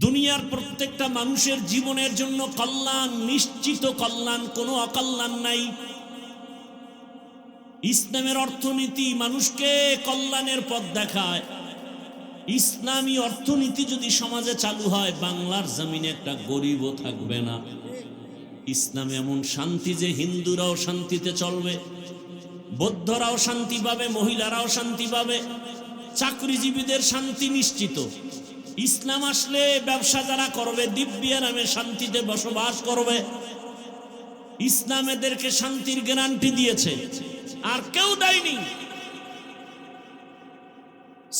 দুনিয়ার প্রত্যেকটা মানুষের জীবনের জন্য কল্যাণ, নিশ্চিত কল্যাণ, কোনো অকল্যাণ নাই। ইসলামের অর্থনীতি মানুষকে কল্যাণের পথ দেখায়। ইসলামী অর্থনীতি যদি সমাজে চালু হয়, বাংলার জমিনে একটা গরিবও থাকবে না। ইসলাম এমন শান্তি যে হিন্দুরাও শান্তিতে চলবে, বৌদ্ধরাও শান্তি পাবে, মহিলারাও শান্তি পাবে, চাকরিজীবীদের শান্তি নিশ্চিত। ইসলাম আসলে ব্যবসা যারা করবে দিব্যা নামে শান্তিতে বসবাস করবে। ইসলাম এদেরকে শান্তির গ্যারান্টি দিয়েছে, আর কেউ দেয়নি।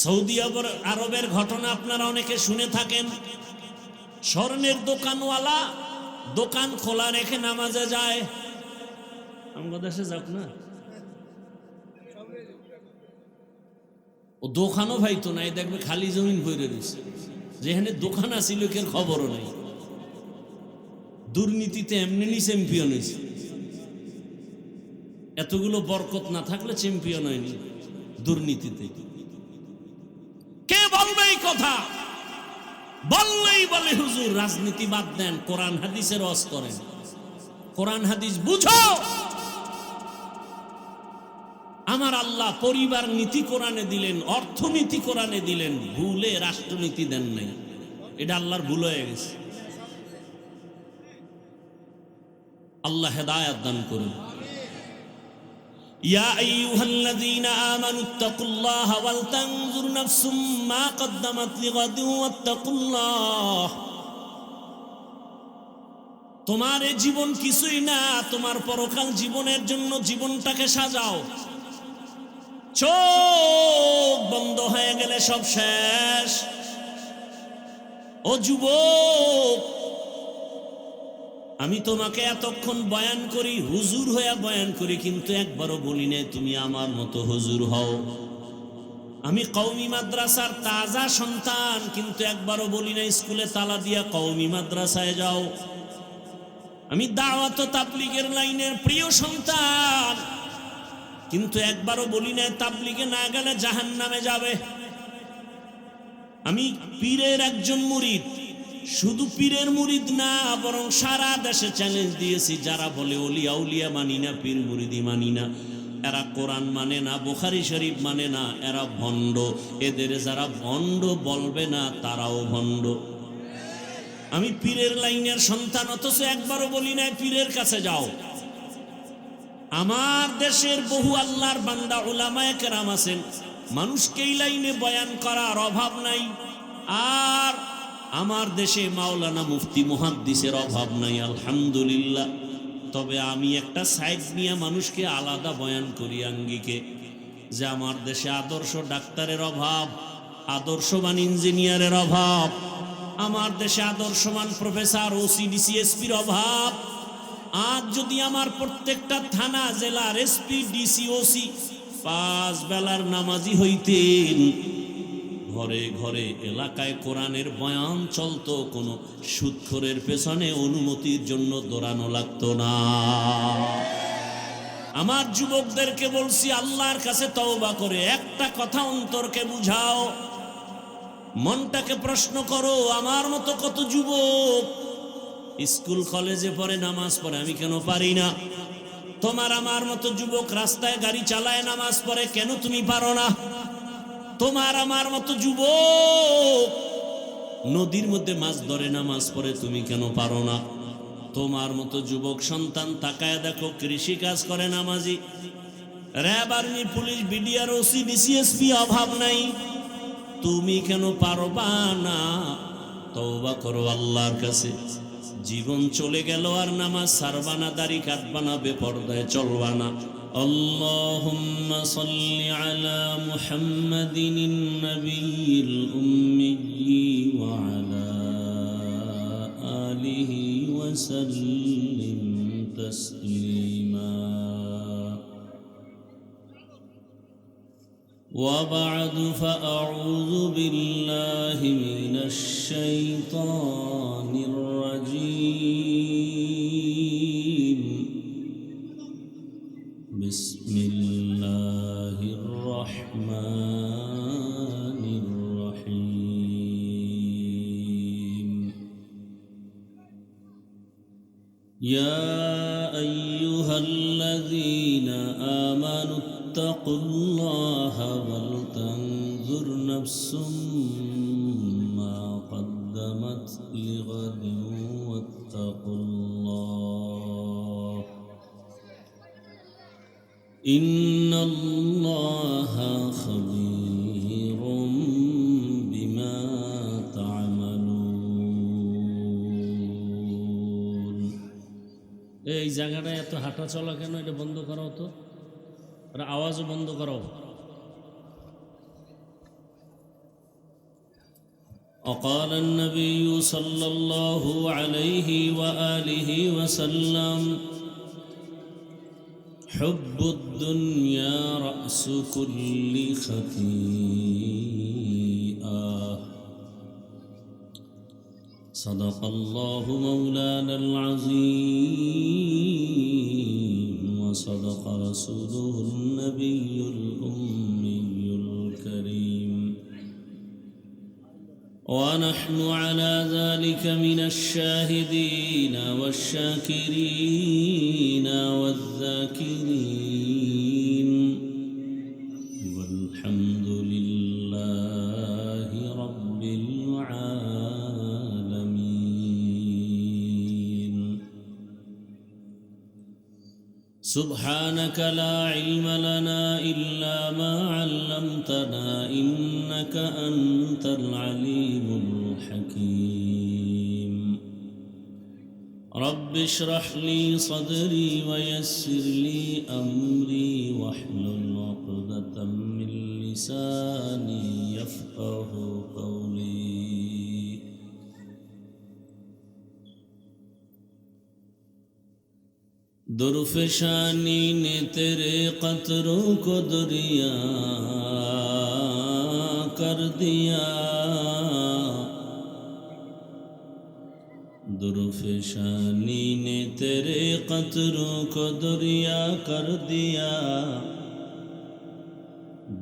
সৌদি আরবের ঘটনা আপনারা অনেকে শুনে থাকেন। স্বর্ণের দোকানওয়ালা দোকান খোলা রেখে নামাজে যায়। আমাদের দেশে যাক না, ও দোকানও ভাইতো নাই, দেখবে খালি জমিন ভরে দিচ্ছে। যেখানে দোকান আছে লোকের খবরও নাই। দুর্নীতিতে এমনি চ্যাম্পিয়ন হয়েছে। এতগুলো বরকত না থাকলে চ্যাম্পিয়ন হয়নি দুর্নীতিতে। কে বলবে এই কথা? বললেই বলে হুজুর রাজনীতি বাদ দেন, কোরআন হাদিসের ওয়াজ করেন। কোরআন হাদিস বুঝো। আমার আল্লাহ পরিবার নীতি কোরআনে দিলেন, অর্থনীতি কোরআনে দিলেন, ভুলে রাষ্ট্রনীতি দেন নাই। এটা আল্লাহর ভুল হয়ে গেছে। আল্লাহ হেদায়েত দান করুন। ইয়া আইয়ুহাল্লাযীনা আমানুত্তাকুল্লাহা ওয়াল তানজুর নাফসুম মা কদ্দামাত লিগাদিন ওয়াত্তাকুল্লাহ। তোমার এই জীবন কিছুই না, তোমার পরকাল জীবনের জন্য জীবনটাকে সাজাও। চোখ বন্ধ হয়ে গেলে সব শেষ। ও যুবক, আমি তোমাকে এতক্ষণ বয়ান করি, হুজুর হয়ে বয়ান করি, কিন্তু একবারও বলি না তুমি আমার মতো হুজুর হও। আমি কওমি মাদ্রাসার তাজা সন্তান, কিন্তু একবারও বলি না স্কুলে তালা দিয়া কওমি মাদ্রাসায় যাও। আমি দাওয়াত ও তাবলীগের লাইনের প্রিয় সন্তান, কিন্তু একবারও বলি না তাবলীগে না গেলে জাহান্নামে যাবে। আমি পীরের একজন মুরিদ, শুধু পীরের মুরিদ না, বরং সারা দেশে চ্যালেঞ্জ দিয়েছি যারা বলে ওলিয়া উলিয়া মানি না, পীর মুরিদি মানি না, এরা কোরআন মানে না, বুখারী শরীফ মানে না, এরা ভণ্ড। এদের যারা ভণ্ড বলবে না তারাও ভণ্ড। আমি পীরের লাইনের সন্তান, অথচ একবারও বলি না পীরের কাছে যাও। আমার দেশের বহু আল্লাহর বান্দা উলামায়ে কেরাম আছেন, মানুষকে এই লাইনে বয়ান করার অভাব নাই। আর আমার দেশে মাওলানা মুফতি মুহাদ্দিসের অভাব নাই, আলহামদুলিল্লাহ। তবে আমি একটা সাইড নিয়ে মানুষকে আলাদা বয়ান করি আঙ্গিকে, যে আমার দেশে আদর্শ ডাক্তারের অভাব, আদর্শবান ইঞ্জিনিয়ারের অভাব, আমার দেশে আদর্শবান প্রফেসর, ওসি, ডিসি, এসপির অভাব। আজ যদি আমার প্রত্যেকটা থানা, জেলার এসপি, ডিসি, ওসি 5 বেলার নামাজি হইতেন, ঘরে ঘরে এলাকায় কোরআনের বয়ান চলতো, কোনো সুদখোরের পেছনে অনুমতির জন্য দৌড়ানো লাগতো না। আমার যুবকদেরকে বলছি, আল্লাহর কাছে তওবা করে একটা কথা অন্তরকে বুঝাও, মনটাকে প্রশ্ন করো। আমার মতো কত যুবক স্কুল কলেজে পড়ে, নামাজ পড়ে, আমি কেন পারি না? তোমার আমার মতো যুবক রাস্তায় গাড়ি চালায়, নামাজ পড়ে, কেন তুমি পারো না? তোমার আমার মতো যুবক নদীর মধ্যে মাছ ধরে, নামাজ পড়ে, তুমি কেন পারো না? তোমার মতো যুবক সন্তান তাকায় দেখো কৃষি কাজ করে, নামাজি। RAB, army, police, BDR, OC, DC, SP অভাব নাই, তুমি কেন পারবা না? তওবা করো আল্লাহর কাছে। জীবন চলে গেল আর নামাজ ছাড়বা না, দাড়ি কাটবা না, বেপরদায় চলবা না। আল্লাহুম্মা সাল্লি আলা মুহাম্মাদিন নবিয়্যিল উম্মি ওয়া আলা আলিহি ওয়া সাল্লিম তাসলিমা। وبعد فأعوذ بالله من الشيطان الرجيم. بسم الله الرحمن الرحيم. يا أيها الذين آمنوا اتقوا الله ولتنظر نفس ما قدمت لغد واتقوا الله إن الله خبير بما تعملون. এই জায়গাটা এত হাঁটা চলা কেন? এটা বন্ধ করো তো, আর আওয়াজও বন্ধ করো. وقال النبي صلى الله عليه وآله وسلم حب الدنيا رأس كل خطيئة. صدق الله مولانا العظيم وصدق رسوله النبي الأمي الكريم ونحن على ذلك من الشاهدين والشاكرين والذاكرين والحمد لله رب العالمين. سبحانك لا علم لنا إلا ما علمتنا إنك أنت العليم الحكيم. رب اشرح لي صدري ويسر لي أمري واحلل عقدة من لساني يفقه قولي. درفشانی نے تیرے قطروں کو دریا کر دیا. درفشانی نے تیرے قطروں کو دریا کر دیا.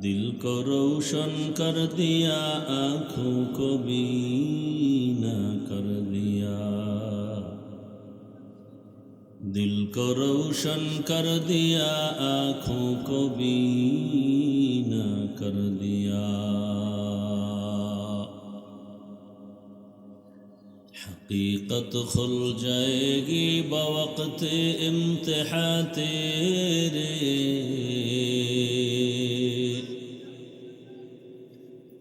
دل کو روشن کر دیا آنکھوں کو بینا کر دیا. دل کو روشن کر دیا آنکھوں کو بینا کر دیا. حقیقت کھل جائے گی بوقت امتحان تیرے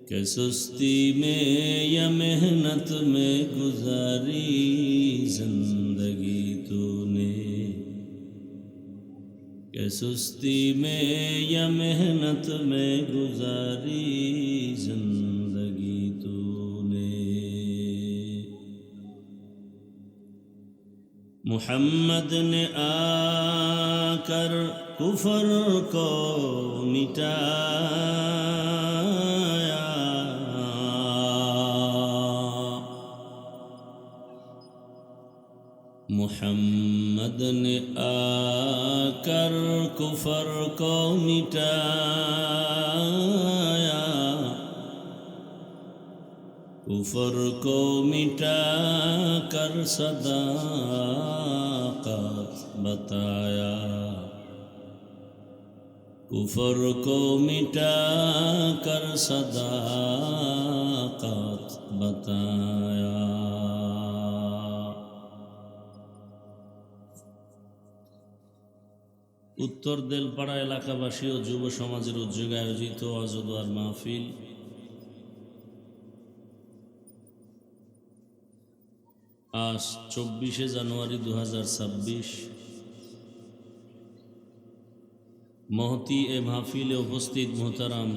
کہ سستی میں یا محنت میں گزاری زندگی تو نے. کہ سستی میں یا محنت میں گزاری زندگی تو نے. محمد نے آ کر کفر کو مٹایا. محمد نے آ کر کفر کو مٹایا. کفر کو مٹا کر صداقت بتایا. کفر کو مٹا کر صداقت بتایا. উত্তর দেলপাড়া এলাকাবাসী ও যুব সমাজের উদ্যোগে আয়োজিত ওয়াজ ও দোয়ার মাহফিল আজ 24শে জানুয়ারি 2026 মহতি এ মাহফিলে উপস্থিত মোহতারাম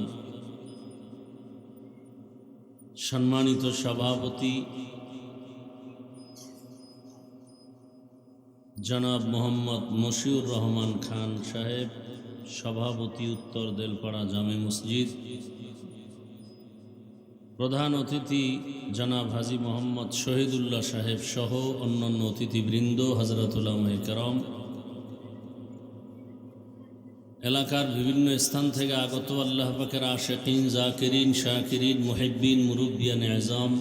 সম্মানিত সভাপতি জনাব মোহাম্মদ মশিউর রহমান খান সাহেব, সভাপতি উত্তর দেলপাড়া জামে মসজিদ, প্রধান অতিথি জনাব হাজী মোহাম্মদ শহীদুল্লাহ সাহেব সহ অন্যান্য অতিথিবৃন্দ, হযরত উলামায়ে কেরাম, এলাকার বিভিন্ন স্থান থেকে আগত আল্লাহ পাকের আশিকিন, জাকিরিন, শাকিরিন, মুহিব্বিন, মুরব্বিয়ান আযম,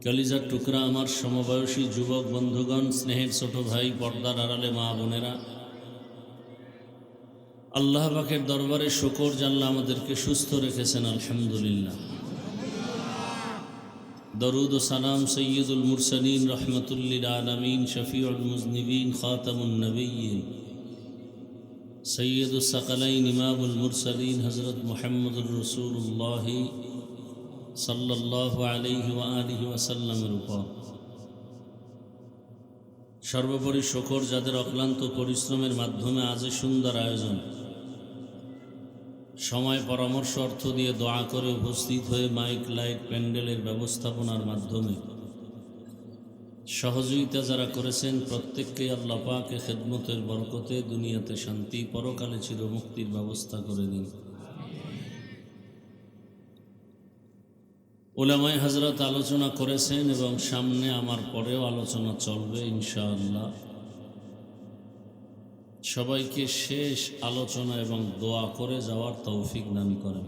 কলিজার টুকরা আমার সমবয়সী যুবক বন্ধুগণ, স্নেহের ছোট ভাই, পর্দার আড়ালে মা বোনেরা, আল্লাহ পাকের দরবারে শুকর যে আল্লাহ আমাদেরকে সুস্থ রেখেছেন, আলহামদুলিল্লাহ। দরুদ ও সালাম সৈয়দুল মুরসালিন রহমতুল্লিল আলমিন শফিউল মুজনিবিন খাতামুন নবিয়্যিন সৈয়দুস সাকালাইন ইমামুল মুরসালিন হযরত মুহাম্মদুর রাসূলুল্লাহ সাল্লাল্লাহু আলাইহি ওয়া আলিহি ওয়াসাল্লামের উপর সর্বোপরি শুকর যাদের অক্লান্ত পরিশ্রমের মাধ্যমে আজ সুন্দর আয়োজন, সময় পরামর্শ অর্থ দিয়ে দোয়া করে উপস্থিত হয়ে মাইক লাইট প্যান্ডেলের ব্যবস্থাপনার মাধ্যমে সহযোগিতা যারা করেছেন, প্রত্যেককেই আল্লাহ পাকের খেদমতের বরকতে দুনিয়াতে শান্তি, পরকালে চিরমুক্তির ব্যবস্থা করে দিন। উলামায়ে হযরত আলোচনা করেছেন এবং সামনে আমার পরেও আলোচনা চলবে ইনশাআল্লাহ। সবাইকে শেষ আলোচনা এবং দোয়া করে যাওয়ার তৌফিক দান করেন।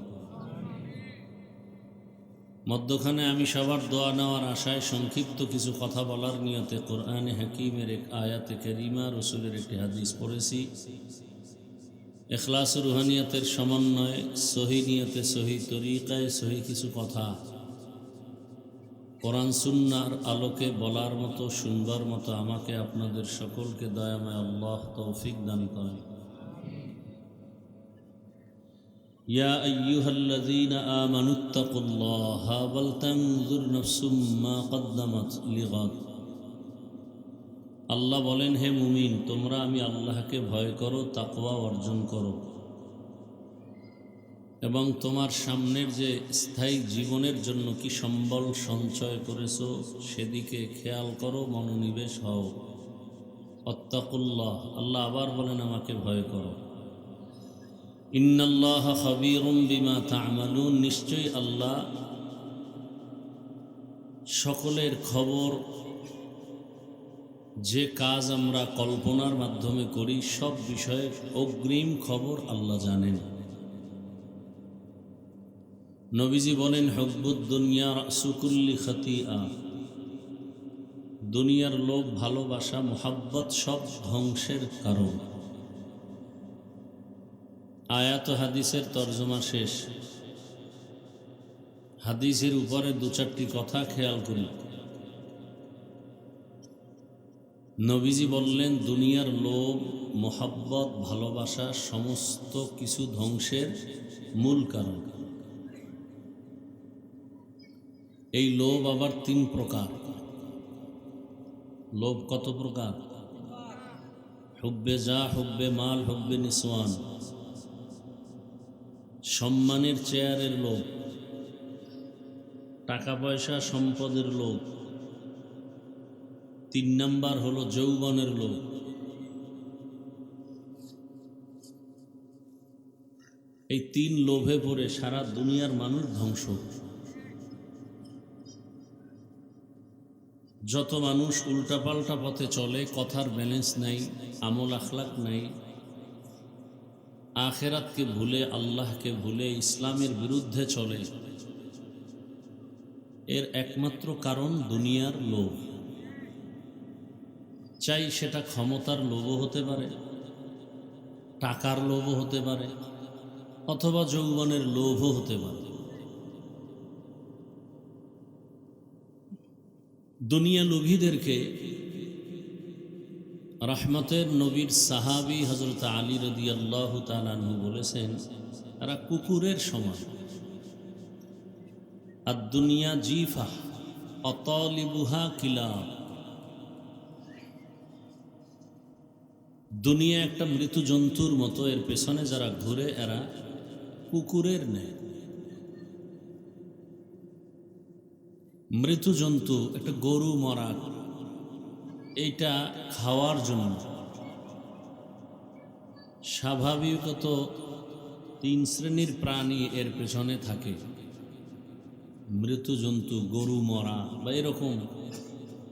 মধ্যখানে আমি সবার দোয়া নেওয়ার আশায় সংক্ষিপ্ত কিছু কথা বলার নিয়তে কোরআনে হাকিমের এক আয়াতে কারিমা, রসুলের একটি হাদিস পড়েছি। ইখলাস ও রুহানিয়াতের সমন্বয়ে সহি নিয়তে, সহি তরিকায়, সহি কিছু কথা কোরআন সুন্নাহর আলোকে বলার মতো, শুনবার মতো আমাকে আপনাদের সকলকে দয়াময় আল্লাহ তৌফিক দান করেন। ইয়া আইয়ুহাল্লাযীনা আমানুত্তাকুল্লাহা ওয়াল তানজুর নাফসুম মা কদ্দামাত লিগাদ। আল্লাহ বলেন, হে মুমিন, তোমরা আমি আল্লাহকে ভয় করো, তাকওয়া অর্জন করো এবং তোমার সামনের যে স্থায়ী জীবনের জন্য কি সম্বল সঞ্চয় করেছো সেদিকে খেয়াল করো, মনোনিবেশ হও। আত্তাকুল্লাহ, আল্লাহ আবার বলেন আমাকে ভয় করো। ইন্নাল্লাহা খাবীরুম বিমা তা'মালুন, নিশ্চয়ই আল্লাহ সকলের খবর, যে কাজ আমরা কল্পনার মাধ্যমে করি সব বিষয়ের অগ্রিম খবর আল্লাহ জানেন। নবীজি বলেন, হুব্বুদ দুনিয়া রাসু কুল্লি খাতিআ, দুনিয়ার লোভ, ভালোবাসা, মুহাব্বত সব ধ্বংসের কারণ। আয়াত হাদিসের তর্জমা শেষ। হাদিসের উপরে দু চারটি কথা খেয়াল করি। নবীজি বললেন, দুনিয়ার লোভ, মুহাব্বত, ভালোবাসা সমস্ত কিছু ধ্বংসের মূল কারণ। এই লোভ আবার তিন প্রকার। লোভ কত প্রকার? হুব্বে যা, হুব্বে মাল, হুব্বে নিসওয়ান, সম্মানের চেয়ারের লোভ, টাকা পয়সা সম্পদের লোভ। 3 নাম্বার হলো যৌবনের লোভ। এই 3 লোভে পড়ে সারা দুনিয়ার মানুষ ধ্বংস। যত মানুষ উল্টাপাল্টা পথে চলে, কথার ব্যালেন্স নাই, আমল আখলাক নাই, আখেরাতকে ভুলে, আল্লাহকে ভুলে ইসলামের বিরুদ্ধে চলে, এর একমাত্র কারণ দুনিয়ার লোভ। চাই সেটা ক্ষমতার লোভও হতে পারে, টাকার লোভও হতে পারে, অথবা যৌবনের লোভও হতে পারে। দুনিয়া লোভীদেরকে রহমতের নবীর সাহাবী হযরত আলী রাদিয়াল্লাহু তাআলা আনহু বলেছেন, এরা কুকুরের সমান। আর দুনিয়া জিফা অতালিবুহা কিলাব, দুনিয়া একটা মৃত জন্তুর মতো, এর পেছনে যারা ঘুরে এরা কুকুরের ন্যায়। মৃত জন্তু, একটা গরু মরা, এইটা খাওয়ার জন্য স্বাভাবিকত 3 শ্রেণীর প্রাণী এর পেছনে থাকে। মৃত জন্তু, গরু মরা বা এরকম,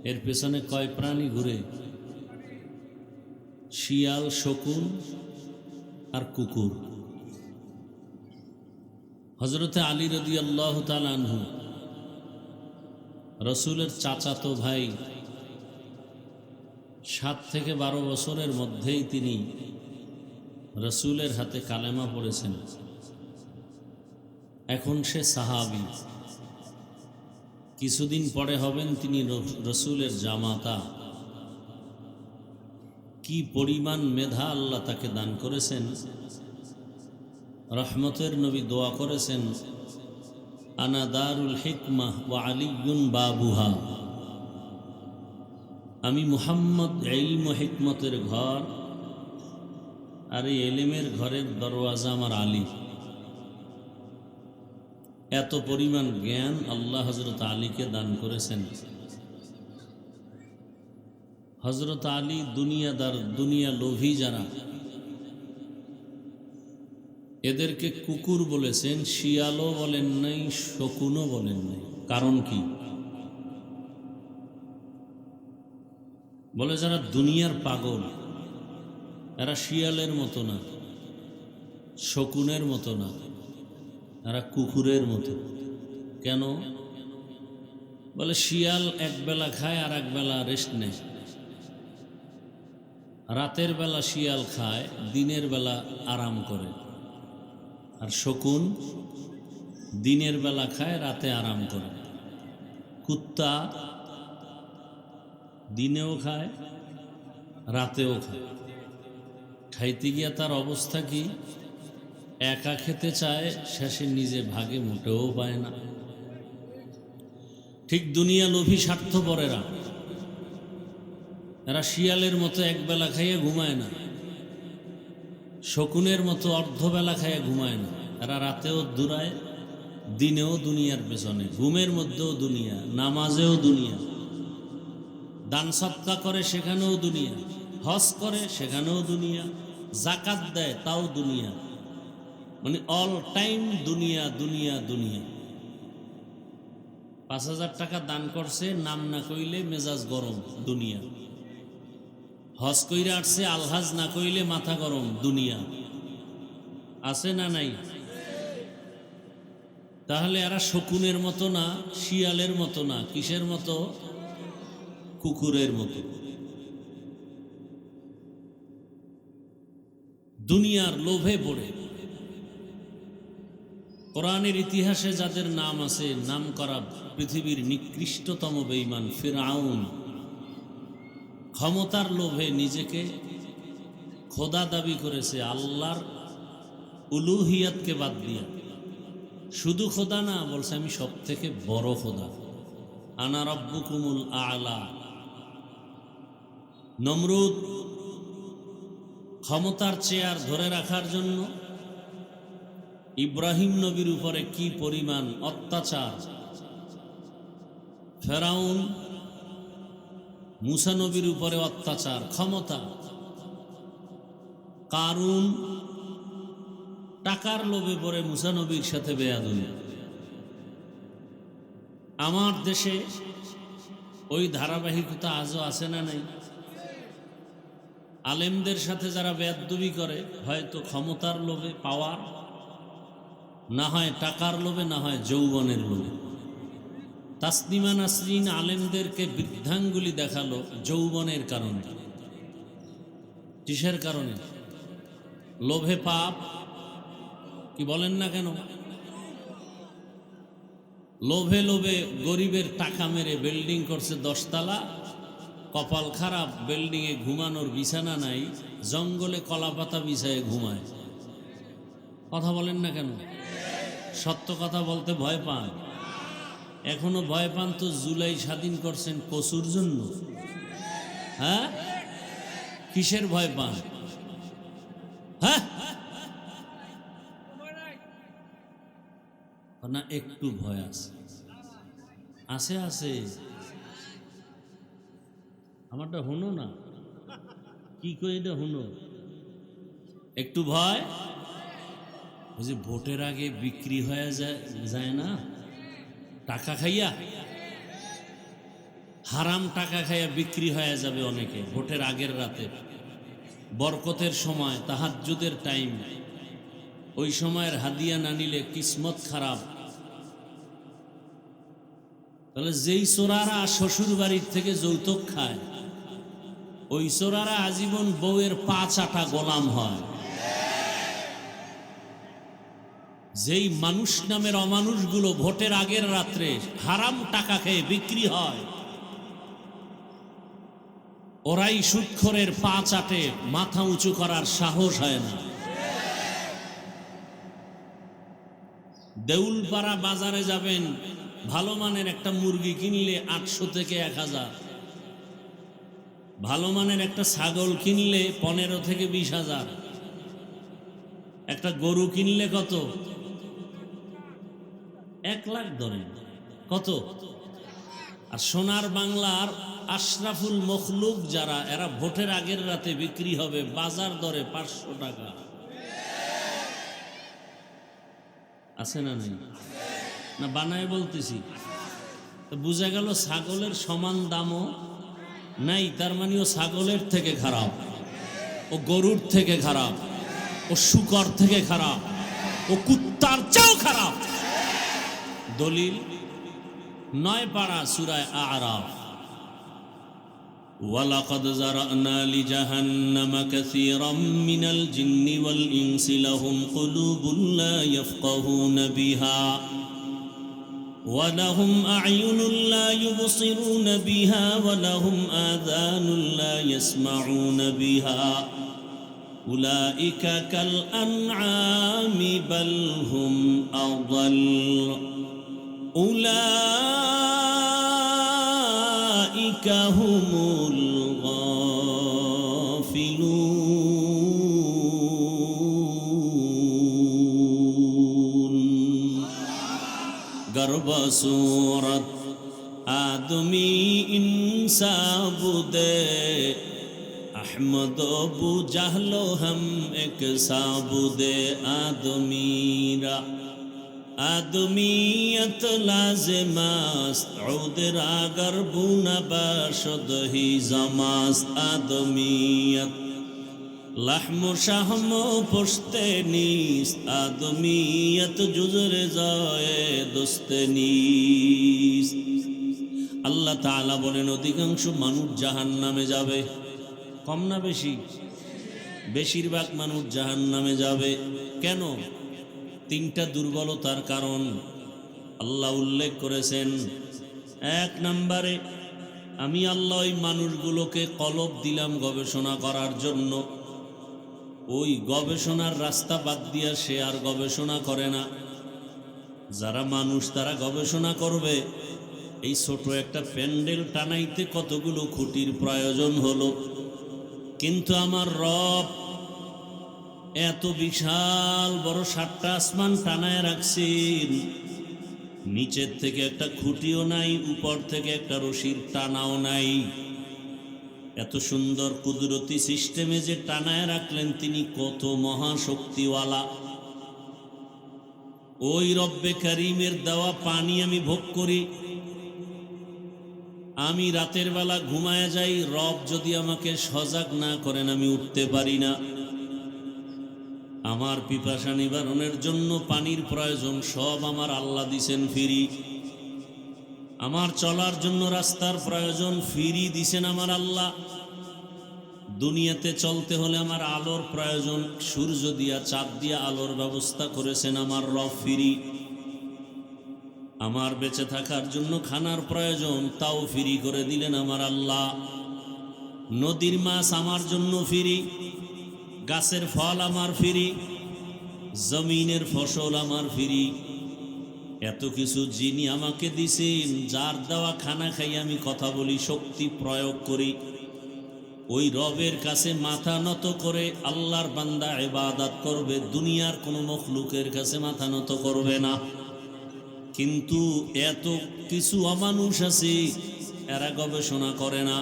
এর পেছনে কয় প্রাণী ঘুরে? শিয়াল, শকুন আর কুকুর। হযরতে আলী রাদিয়াল্লাহু তাআলা আনহু রসুলের চাচাতো ভাই 7 থেকে 12 বছরের মধ্যেই তিনি রসুলের হাতে কালেমা পড়েছেন। এখন সে সাহাবী, কিছুদিন পরে হবেন তিনি রসুলের জামাতা। কি পরিমাণ মেধা আল্লাহ তাকে দান করেছেন। রহমতের নবী দোয়া করেছেন, আনা দারুল হিকমাহ ওয়া আলিয়ুন বাবুহা, আমি মুহাম্মদ ইলম ও হিকমতের ঘর, আর এই এলেমের ঘরের দরওয়াজা আমার আলী। এত পরিমাণ জ্ঞান আল্লাহ হযরত আলীকে দান করেছেন। হযরত আলী দুনিয়াদার, দুনিয়া লোভী যারা, এদেরকে কুকুর বলেছেন, শিয়ালও বলেন নাই, শকুনও বলেন নাই। কারণ কি? বলে যারা দুনিয়ার পাগল, এরা শিয়ালের মতো না, শকুনের মতো না, এরা কুকুরের মতো। কেন? বলে শিয়াল একবেলা খায় আর একবেলা রেস্ট নেয়। রাতের বেলা শিয়াল খায়, দিনের বেলা আরাম করে। আর শকুন দিনের বেলা খায়, রাতে আরাম করে। কুত্তা দিনেও খায়, রাতেও খায়। খাইতে গিয়া তার অবস্থা কি? একা খেতে চায়, শেষে নিজে ভাগে মোটেও পায় না। ঠিক দুনিয়া লোভী স্বার্থপরেরা, এরা শিয়ালের মতো একবেলা খাইয়ে ঘুমায় না, শকুনের মতো অর্ধবেলা খাইয়ে ঘুমায় না। এরা রাতেও দূরায়, দিনেও দুনিয়ার পেছনে, ঘুমের মধ্যেও দুনিয়া, নামাজেও দুনিয়া, দান সৎকা করে সেখানেও দুনিয়া, হজ করে সেখানেও দুনিয়া, জাকাত দেয় তাও দুনিয়া। মানে অল টাইম দুনিয়া দুনিয়া দুনিয়া। 5,000 টাকা দান করছে, নাম না কইলে মেজাজ গরম, দুনিয়া। হজ কইরা আসছে, আলহাজ না কইলে মাথা গরম, দুনিয়া। আছে না নাই? তাহলে এরা শকুনের মতো না, শিয়ালের মতো না, কিসের মতো? কুকুরের মতো। দুনিয়ার লোভে পড়ে। কোরআনের ইতিহাসে যাদের নাম আছে, নাম করা পৃথিবীর নিকৃষ্টতম বেঈমান ফিরআউন, ক্ষমতার লোভে নিজেকে খোদা দাবি করেছে, আল্লাহর উলুহিয়াতকে বাদ দিয়া। শুধু খোদা না, বলছে আমি সব থেকে বড় খোদা, আনা রাব্বুকুমুল আ'লা। নমরুদ ক্ষমতার চেয়ার ধরে রাখার জন্য ইব্রাহিম নবীর উপরে কি পরিমাণ অত্যাচার। ফেরাউন মুসা নবীর উপরে অত্যাচার, ক্ষমতা। কারুন টাকার লোভে পড়ে মুসা নবীর সাথে বেয়াদবি। আমার দেশে ওই ধারাবাহিকতা আজও আছে না নাই? আলেমদের সাথে যারা বেয়াদবি করে, হয়তো ক্ষমতার লোভে, পাওয়ার, না হয় টাকার লোভে, না হয় যৌবনের লোভে। তাসনিমা নাসরিন আলেমদেরকে বৃদ্ধাঙ্গুলি দেখালো যৌবনের কারণে। কিসের কারণে? লোভে পাপ। কি বলেন না কেন? লোভে লোভে গরিবের টাকা মেরে বিল্ডিং করছে 10 তলা, কপাল খারাপ, বিল্ডিংয়ে ঘুমানোর বিছানা নাই, জঙ্গলে কলাপাতা বিছায়ে ঘুমায়। কথা বলেন না কেন? সত্য কথা বলতে ভয় পান। এখনো ভয় পান তো জুলাই স্বাধীন করছেন কসুর জন্য। হ্যাঁ, কিসের ভয় পান? হ্যাঁ না, একটু ভয় আছে, আছে আছে। আমারটা হুনো না, কি কই এটা হুনো। একটু ভয়। ওই যে ভোটের আগে বিক্রি হয়ে যায় না, টাকা খাইয়া, হারাম টাকা খাইয়া বিক্রি হয়ে যাবে অনেকে ভোটের আগের রাতে, বরকতের সময়, তাহাজ্জুদের টাইম। ওই সময়ের হাদিয়া না নিলে কিসমত খারাপ। তাহলে যেই চোরারা শ্বশুর বাড়ির থেকে যৌতুক খায়, ওই চোরারা আজীবন বউয়ের পা চাটা গোলাম হয়। যেই মানুষ নামের অমানুষগুলো ভোটের আগের রাত্রে হারাম টাকা খেয়ে বিক্রি হয়, ওরাই সুদখোরের পা চাটে, মাথা উঁচু করার সাহস হয় না। দেউলপাড়া বাজারে যাবেন, ভালো মানের একটা মুরগি কিনলে 800 থেকে 1000, ভালো মানের একটা ছাগল কিনলে 15 থেকে 20,000, একটা গরু কিনলে কত? 1 লাখ ধরেন, কত? আর সোনার বাংলার আশরাফুল মখলুক যারা, এরা ভোটের আগের রাতে বিক্রি হবে বাজার দরে 500 টাকা। আছে না নাই? না বানায় বলতেছি? তো বুঝা গেল ছাগলের সমান দামও নাই, তার মানে ও ছাগলের থেকে খারাপ, ও গরুর থেকে খারাপ, ও শুকর থেকে খারাপ, ও কুত্তার চেয়েও খারাপ। দলিল 9 পারা সূরা আরাফ, ওয়ালাকাদ যারানা লিজাহান্নামা কাসীরাম মিনাল জিন্নি ওয়াল ইনসি লাহুম কুলুবুন লা ইয়াফকাহুনা বিহা ওয়া লাহুম আ'য়ুনুন লা ইউবসিরুনা বিহা ওয়া লাহুম আযানুন লা ইয়াসমাউনা বিহা উলাইকা কাল আন'আমি বাল হুম আযাল উলাইকা হুমুল গাফিলুন। গর্ব সূরত আদমি ইনসা বুদে अहमद अबू जहलो हम एक साबुदे आदमीरा आदमीयत लाज़िमास्त उदर आगर बुना बाशद ही जमास्त आदमीयत लहमो शाहमो पुश्ते नीस्त आदमीयत जुज़र जाए दुस्ते नीस्त। আল্লাহ তাআলা বলেন অধিকাংশ মানুষ জাহান্নামে যাবে। কম না বেশি? বেশিরভাগ মানুষ জাহান্নামে যাবে। কেন? 3টা দুর্বলতার কারণ আল্লাহ উল্লেখ করেছেন। 1 নম্বরে, আমি আল্লাহ ওই মানুষগুলোকে কলব দিলাম গবেষণা করার জন্য। ওই গবেষণার রাস্তা বাদ দিয়া সে আর গবেষণা করে না। যারা মানুষ তারা গবেষণা করবে এই ছোট একটা প্যান্ডেল টানাইতে কতগুলো খুঁটির প্রয়োজন হলো, কিন্তু আমার রব এত বিশাল বড় 7টা আসমান টানায় রাখছেন, নিচের থেকে একটা খুঁটিও নাই, উপর থেকে একটা রশির টানাও নাই। এত সুন্দর কুদরতি সিস্টেমে যে টানায় রাখলেন তিনি কত মহাশক্তিওয়ালা। ওই রব্বে কারিমের দেওয়া পানি আমি ভোগ করি। আমি রাতের বেলা ঘুমায় যাই, রব যদি আমাকে সজাগ না করেন আমি উঠতে পারি না। আমার পিপাসা নিবারণের জন্য পানির প্রয়োজন, সব আমার আল্লাহ দিছেন ফ্রি। আমার চলার জন্য রাস্তার প্রয়োজন, ফ্রি দিছেন আমার আল্লাহ। দুনিয়াতে চলতে হলে আমার আলোর প্রয়োজন, সূর্য দিয়া চাঁদ দিয়া আলোর ব্যবস্থা করেছেন আমার রব ফ্রি। আমার বেঁচে থাকার জন্য খানার প্রয়োজন, তাও ফ্রি করে দিলেন আমার আল্লাহ। নদীর মাছ আমার জন্য ফ্রি, গাছের ফল আমার ফ্রি, জমিনের ফসল আমার ফ্রি। এত কিছু যিনি আমাকে দিছেন, যার দেওয়া খানা খাই আমি কথা বলি, শক্তি প্রয়োগ করি, ওই রবের কাছে মাথা নত করে আল্লাহর বান্দা ইবাদত করবে। দুনিয়ার কোনো মখলুকের কাছে মাথা নত করবে না। কিন্তু এত কিছু অমানুষ আছে, এরা গবেষণা করে না,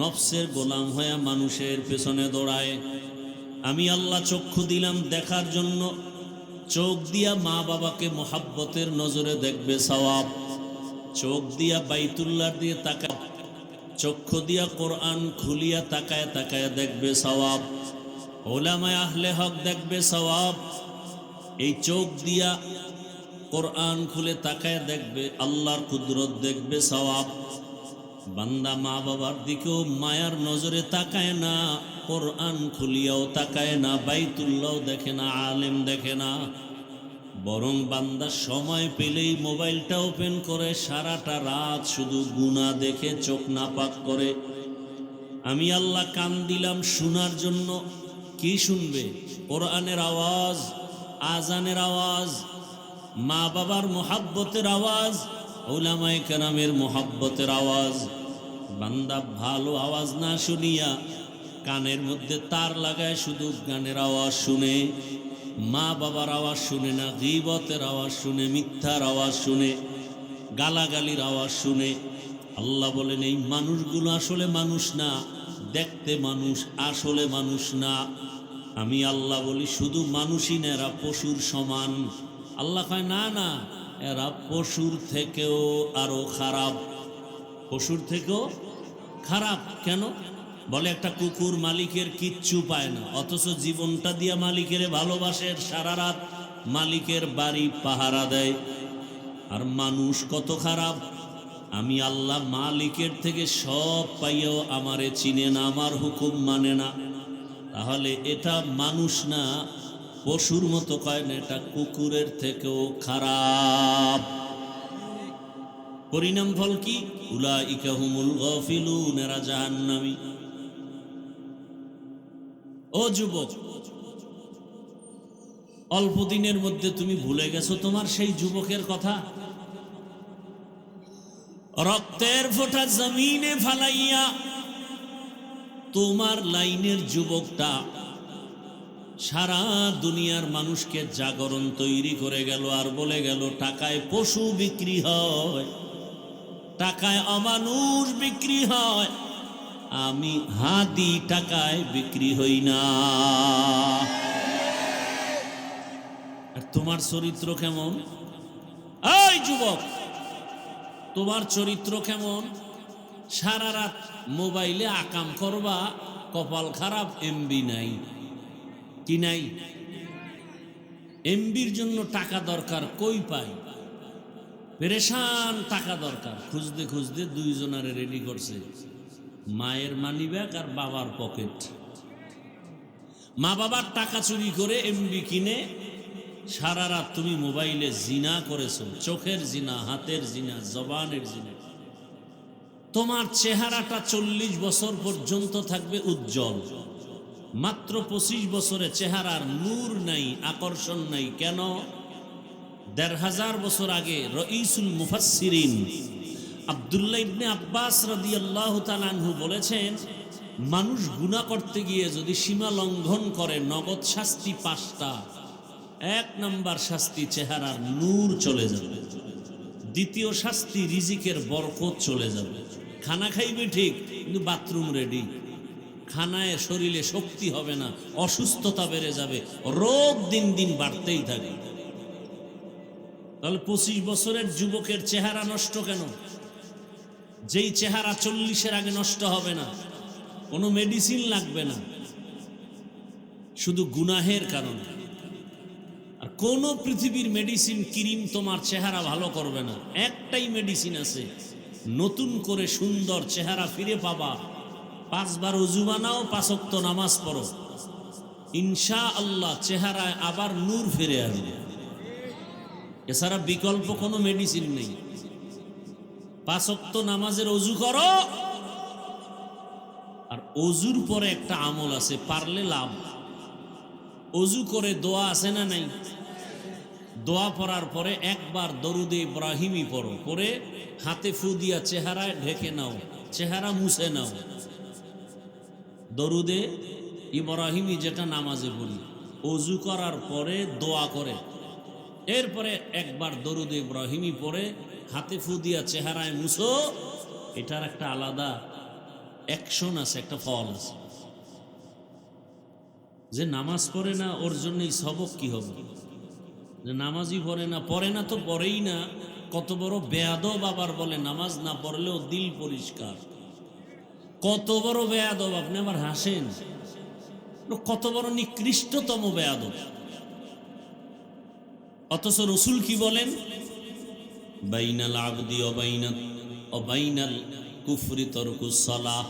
নফসের গোলাম হয়ে মানুষের পেছনে দৌড়ায়। আমি আল্লাহ চক্ষু দিলাম দেখার জন্য, চোখ দিয়া মা বাবাকে মোহাব্বতের নজরে দেখবে সওয়াব, চোখ দিয়া বাইতুল্লাহ দিয়ে তাকায়, চক্ষু দিয়া কোরআন খুলিয়া তাকায় তাকায় দেখবে সওয়াব, ওলামায়ে আহলে হক দেখবে সওয়াব। এই চোখ দিয়া কোরআন খুলে তাকায় দেখবে, আল্লাহর কুদরত দেখবে, সওয়াব। বান্দা মা বাবার দিকেও মায়ার নজরে তাকায় না, কোরআন খুলিয়াও তাকায় না, বাইতুল্লাহ দেখে না, আলেম দেখে না, বরং বান্দা সময় পেলেই মোবাইলটা ওপেন করে সারাটা রাত শুধু গুনাহ দেখে চোখ নাপাক করে। আমি আল্লাহ কান দিলাম শোনার জন্য, কি শুনবে? কোরআনের আওয়াজ, আজানের আওয়াজ, মা বাবার মোহাব্বতের আওয়াজ, উলামায়ে কেরামের মোহাব্বতের আওয়াজ। বান্দা ভালো আওয়াজ না শুনিয়া কানের মধ্যে তার লাগায় শুধু গানের আওয়াজ শুনে, মা বাবার আওয়াজ শুনে না, গীবতের আওয়াজ শুনে, মিথ্যার আওয়াজ শুনে, গালাগালির আওয়াজ শুনে। আল্লাহ বলেন এই মানুষগুলো আসলে মানুষ না, দেখতে মানুষ, আসলে মানুষ না। আমি আল্লাহ বলি শুধু মানুষই না, এরা পশুর সমান। আল্লাহ কয় না না, এরা পশুর থেকেও আরো খারাপ, পশুর থেকেও খারাপ। কেন? বলে একটা কুকুর মালিকের কিচ্ছু পায় না, অথচ জীবনটা দিয়া মালিকের ভালোবাসে, সারা রাত মালিকের বাড়ি পাহারা দেয়। আর মানুষ কত খারাপ! আমি আল্লাহ মালিকের থেকে সব পাইয়াও আমারে চিনে না, আমার হুকুম মানে না। তাহলে এটা মানুষ না, পশুর মতো কয় না, এটা কুকুরের থেকেও খারাপ। পরিণাম ফল কি? উলাইকা হুমুল গাফিলুন, এরা জাহান্নামী। ও যুবক, অল্প দিনের মধ্যে তুমি ভুলে গেছো তোমার সেই যুবকের কথা? রক্তের ফোঁটা জমিনে ফালাইয়া তোমার লাইনের যুবকটা সারা দুনিয়ার মানুষকে জাগরণ তৈরি করে গেল, আর বলে গেল টাকায় পশু বিক্রি হয়, টাকায় অমানুষ বিক্রি হয়, আমি হাদি টাকায় বিক্রি হই না। আর তোমার চরিত্র কেমন? এই যুবক, তোমার চরিত্র কেমন? সারা রাত মোবাইলে আকাম করবা, কপাল খারাপ, এমবি নাই। কি নাই? এমবির জন্য টাকা দরকার, কই পাই? পেরেশান, টাকা দরকার। খুঁজতে খুঁজতে দুইজনারে রেডি করছে, মায়ের মানিব্যাগ আর বাবার পকেট। মা বাবার টাকা চুরি করে এমবি কিনে সারা রাত তুমি মোবাইলে জিনা করেছো, চোখের জিনা, হাতের জিনা, জবানের জিনা। তোমার চেহারাটা 40 বছর পর্যন্ত থাকবে উজ্জ্বল, মাত্র 25 বছরে চেহারার নূর নাই, আকর্ষণ নাই। কেন? 1500 বছর আগে রঈসুল মুফাসসিরিন আব্দুল্লাহ ইবনে আব্বাস রাদিয়াল্লাহু তাআলা আনহু বলেছেন, মানুষ গুনাহ করতে গিয়ে যদি সীমা লঙ্ঘন করে, নগদ শাস্তি 5টা। 1 নাম্বার শাস্তি, চেহারার নূর চলে যাবে। দ্বিতীয় শাস্তি, রিজিকের বরকত চলে যাবে। খানা খাইবে ঠিক, কিন্তু বাথরুম রেডি। খানায় শরীরে শক্তি হবে না, অসুস্থতা বেড়ে যাবে, রোগ দিন দিন বাড়তেই থাকে। তাহলে 25 বছরের যুবকের চেহারা নষ্ট কেন? যেই চেহারা 40-এর আগে নষ্ট হবে না, কোনো মেডিসিন লাগবে না, শুধু গুনাহের কারণে। আর কোন পৃথিবীর মেডিসিন, ক্রিম তোমার চেহারা ভালো করবে না। একটাই মেডিসিন আছে, নতুন করে সুন্দর চেহারা ফিরে পাবা। 5 বার ওযু বানাও, 5 ওয়াক্ত নামাজ পড়ো, ইনশাআল্লাহ চেহারায় আবার নূর ফিরে আসবে। এছাড়া বিকল্প কোনো মেডিসিন নেই। 5 ওয়াক্ত নামাজের ওযু করো, আর ওযুর পরে একটা আমল আছে, পারলে লাভ। ওযু করে দোয়া আছে না নাই? দোয়া পড়ার পরে একবার দরুদে ইব্রাহিমি পড়ো, পরে হাতে ফু দিয়া চেহারায় ঢেকে নাও, চেহারা মুছে নাও। দরুদে ইব্রাহিমি যেটা নামাজে বলি, ওযু করার পরে দোয়া করে, এরপরে একবার দরুদে ইব্রাহিমি পড়ে হাতে ফু দিয়া চেহারায় মুছো। এটার একটা আলাদা অ্যাকশন আছে, একটা ফল আছে। যে নামাজ পড়ে না ওর জন্যই সবক কি হবে? যে নামাজই পড়ে না তো পড়েই না। কত বড় বেয়াদব আবার বলে নামাজ না পড়লেও দিল পরিষ্কার। কত বড় বেয়াদব! আপনি আবার হাসেন, কত বড় নিকৃষ্টতম বেয়াদব। অথচ রসুল কি বলেন? বাইনাল আবদি ও বাইনাল কুফরি তরকুস সালাহ।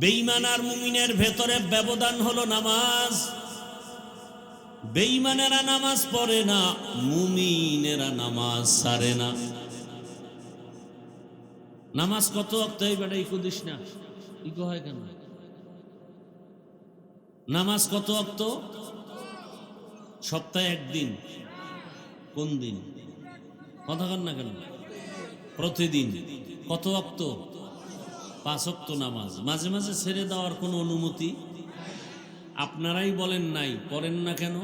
বেঈমান আর মুমিনের ভেতরে ব্যবধান হলো নামাজ। বেঈমানেরা নামাজ পড়ে না, মুমিনেরা নামাজ ছাড়ে না। নামাজ কত ওয়াক্ত? এই বেটা ইকো দিস না, ইকো হয় কেন? নামাজ কত ওয়াক্ত? সপ্তাহে একদিন। কোন দিন? কথা কন না কেন? প্রতিদিন। কত ওয়াক্ত? 5 ওয়াক্ত নামাজ। মাঝে মাঝে ছেড়ে দেওয়ার কোনো অনুমতি? আপনারাই বলেন নাই, পড়েন না কেন?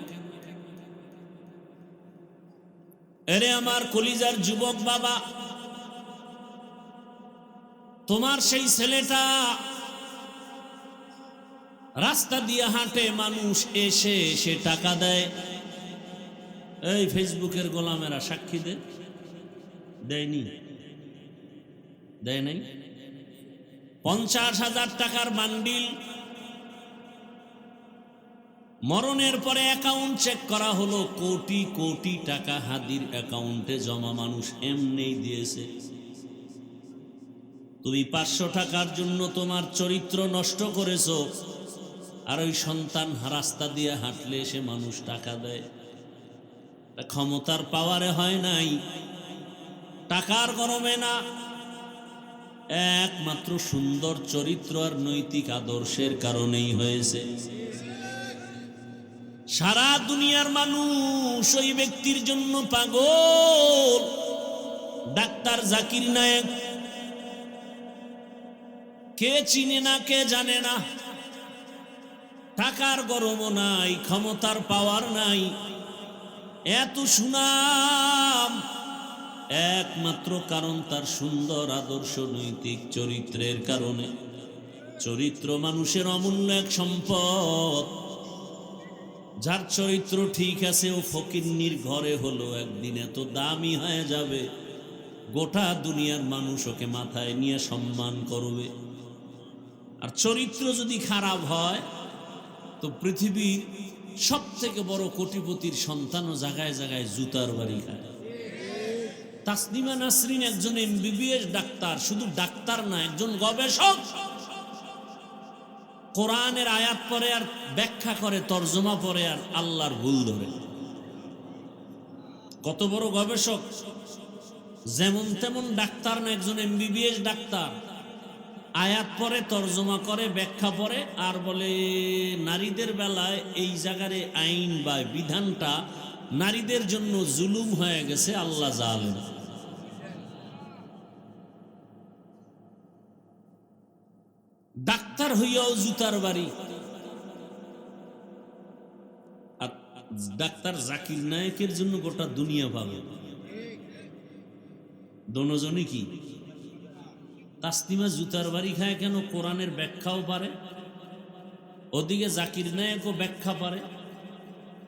এরে আমার কলিজার যুবক বাবা, তোমার সেই ছেলেটা রাস্তা দিয়ে হাঁটে, মানুষ এসে সে টাকা দেয়। এই ফেসবুকের গোলামেরা সাক্ষী দেয়নি? দেয় নাই? 50,000 টাকার বান্ডিল মরণের পরে অ্যাকাউন্ট চেক করা হলো, কোটি কোটি টাকা হাদির অ্যাকাউন্টে জমা, মানুষ এমনি দিয়েছে। তুমি 500 টাকার জন্য তোমার চরিত্র নষ্ট করেছো, আর ওই সন্তান রাস্তা দিয়ে হাঁটলে সে মানুষ টাকা দেয়। ক্ষমতার পাওয়ারে হয় নাই, টাকার গরমে না, একমাত্র সুন্দর চরিত্র আর নৈতিক আদর্শের কারণেই হয়েছে। সারা দুনিয়ার মানুষ ওই ব্যক্তির জন্য পাগল। ডাক্তার জাকির নায়েক কে চিনে না, কে জানে না। টাকার গরমও নাই, ক্ষমতার পাওয়ার নাই, এত সুনাম একমাত্র কারণ তার সুন্দর আদর্শ নৈতিক চরিত্রের কারণে। চরিত্র মানুষের অমূল্য এক সম্পদ। যার চরিত্র ঠিক আছে ও ফকিন্নির ঘরে হলো একদিন এত দামি হয়ে যাবে, গোটা দুনিয়ার মানুষ ওকে মাথায় নিয়ে সম্মান করবে। আর চরিত্র যদি খারাপ হয় তো পৃথিবীর সব থেকে বড় কোটিপতির সন্তানও জায়গায় জায়গায় জুতার বাড়ি খায়। তাসনিমা নাসরিন একজন MBBS ডাক্তার, শুধু ডাক্তার না, একজন গবেষক। কোরআনের আয়াত পড়ে আর ব্যাখ্যা করে, তর্জমা পড়ে আর আল্লাহর ভুল ধরে। কত বড় গবেষক! যেমন তেমন ডাক্তার না, একজন MBBS ডাক্তার। আয়াত পড়ে, তর্জমা করে, ব্যাখ্যা পড়ে আর বলে নারীদের বেলায় এই জায়গার আইন বা বিধানটা নারীদের জন্য জুলুম হয়ে গেছে, আল্লাহ জালেম। ডাক্তার হইয়াও জুতার বাড়ি। আর ডাক্তার জাকির নায়েকের জন্য গোটা দুনিয়া পাবে। দোনোজনই কি? তাসনিমা জুতার বাড়ি খায় কেন? কোরআনের ব্যাখ্যাও পারে, ওদিকে জাকির নায়েকও ব্যাখ্যা পারে।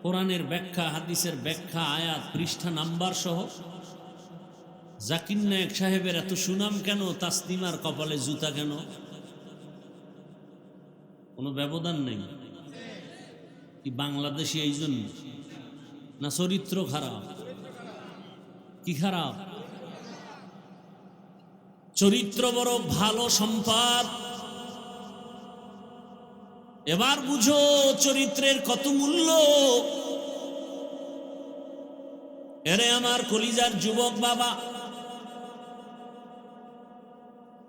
কোরআনের ব্যাখ্যা, হাদিসের ব্যাখ্যা, আয়াত, পৃষ্ঠা নাম্বার সহ। জাকির নায়েক সাহেবের এত সুনাম কেন? তাসনিমার কপালে জুতা কেন? কোনো ব্যবধান নেই। কি বাংলাদেশি এই জন্য? না চরিত্র খারাপ? কি খারাপ? চরিত্র বড় ভালো সম্পদ। এবার বুঝো চরিত্রের কত মূল্য। এরে আমার কলিজার যুবক বাবা,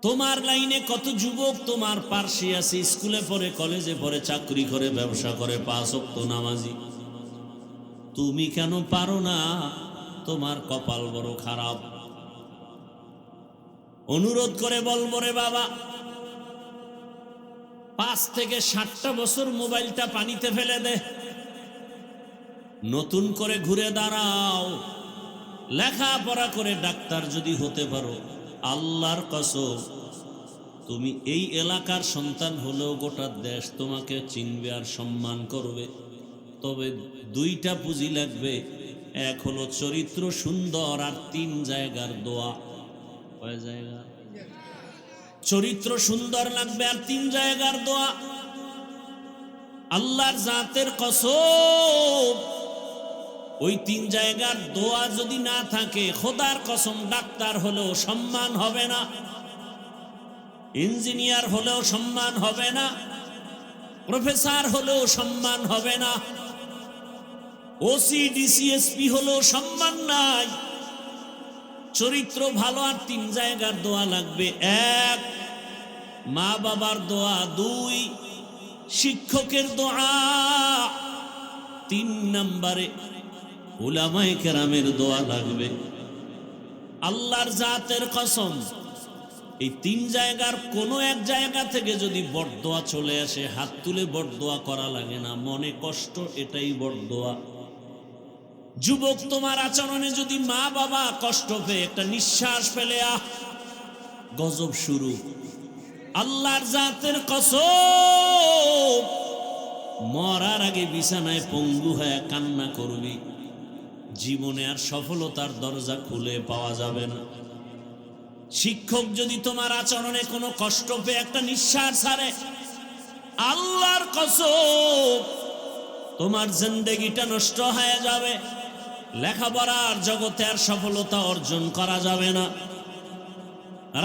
তোমার লাইনে কত যুবক তোমার পার্শ্বে আছে, স্কুলে পড়ে, কলেজে পড়ে, চাকরি করে, ব্যবসা করে, 5 ওয়াক্ত নামাজি। তুমি কেন পারো না? তোমার কপাল বড় খারাপ। অনুরোধ করে বলবো রে বাবা, 5 থেকে 7টা বছর মোবাইলটা পানিতে ফেলে দে, নতুন করে ঘুরে দাঁড়াও, লেখাপড়া করে ডাক্তার যদি হতে পারো, আল্লাহর কসম তুমি এই এলাকার সন্তান হলেও গোটা দেশ তোমাকে চিনবে আর সম্মান করবে। তবে 2টা পুঁজি লাগবে, এক হলো চরিত্র সুন্দর, আর 3 জায়গার দোয়া। কয় জায়গা? চরিত্র সুন্দর লাগবে আর 3 জায়গার দোয়া। আল্লাহর জাতের কসম, ওই 3 জায়গার দোয়া যদি না থাকে, খোদার কসম ডাক্তার হলেও সম্মান হবে না, ইঞ্জিনিয়ার হলেও সম্মান হবে না, প্রফেসর হলেও সম্মান হবে না, ওসি ডিসিএসপি হলেও সম্মান নাই। চরিত্র ভালো আর 3 জায়গার দোয়া লাগবে। 1 মা বাবার দোয়া, 2 শিক্ষকের দোয়া, 3 নম্বরে উলামায়ে কেরামের দোয়া লাগবে। আল্লাহর জাতের কসম, এই 3 জায়গার কোনো এক জায়গা থেকে যদি বরদোয়া চলে আসে, হাত তুলে বরদোয়া করা লাগে না, মনে কষ্ট, এটাই বরদোয়া। যুবক, তোমার আচরণে যদি মা বাবা কষ্ট পেয়ে একটা নিঃশ্বাস ফেলে গজব শুরু। আল্লাহর জাতের কসম, মরার আগে বিছানায় পঙ্গু হয়ে কান্না করবি, জীবনে আর সফলতার দরজা খুলে পাওয়া যাবে না। শিক্ষক যদি তোমার আচরণে কোনো কষ্ট পেয়ে একটা নিঃশ্বাস ছাড়ে, আল্লাহর কসম তোমার জিন্দেগিটা নষ্ট হয়ে যাবে, লেখাপড়ার জগতে আর সফলতা অর্জন করা যাবে না।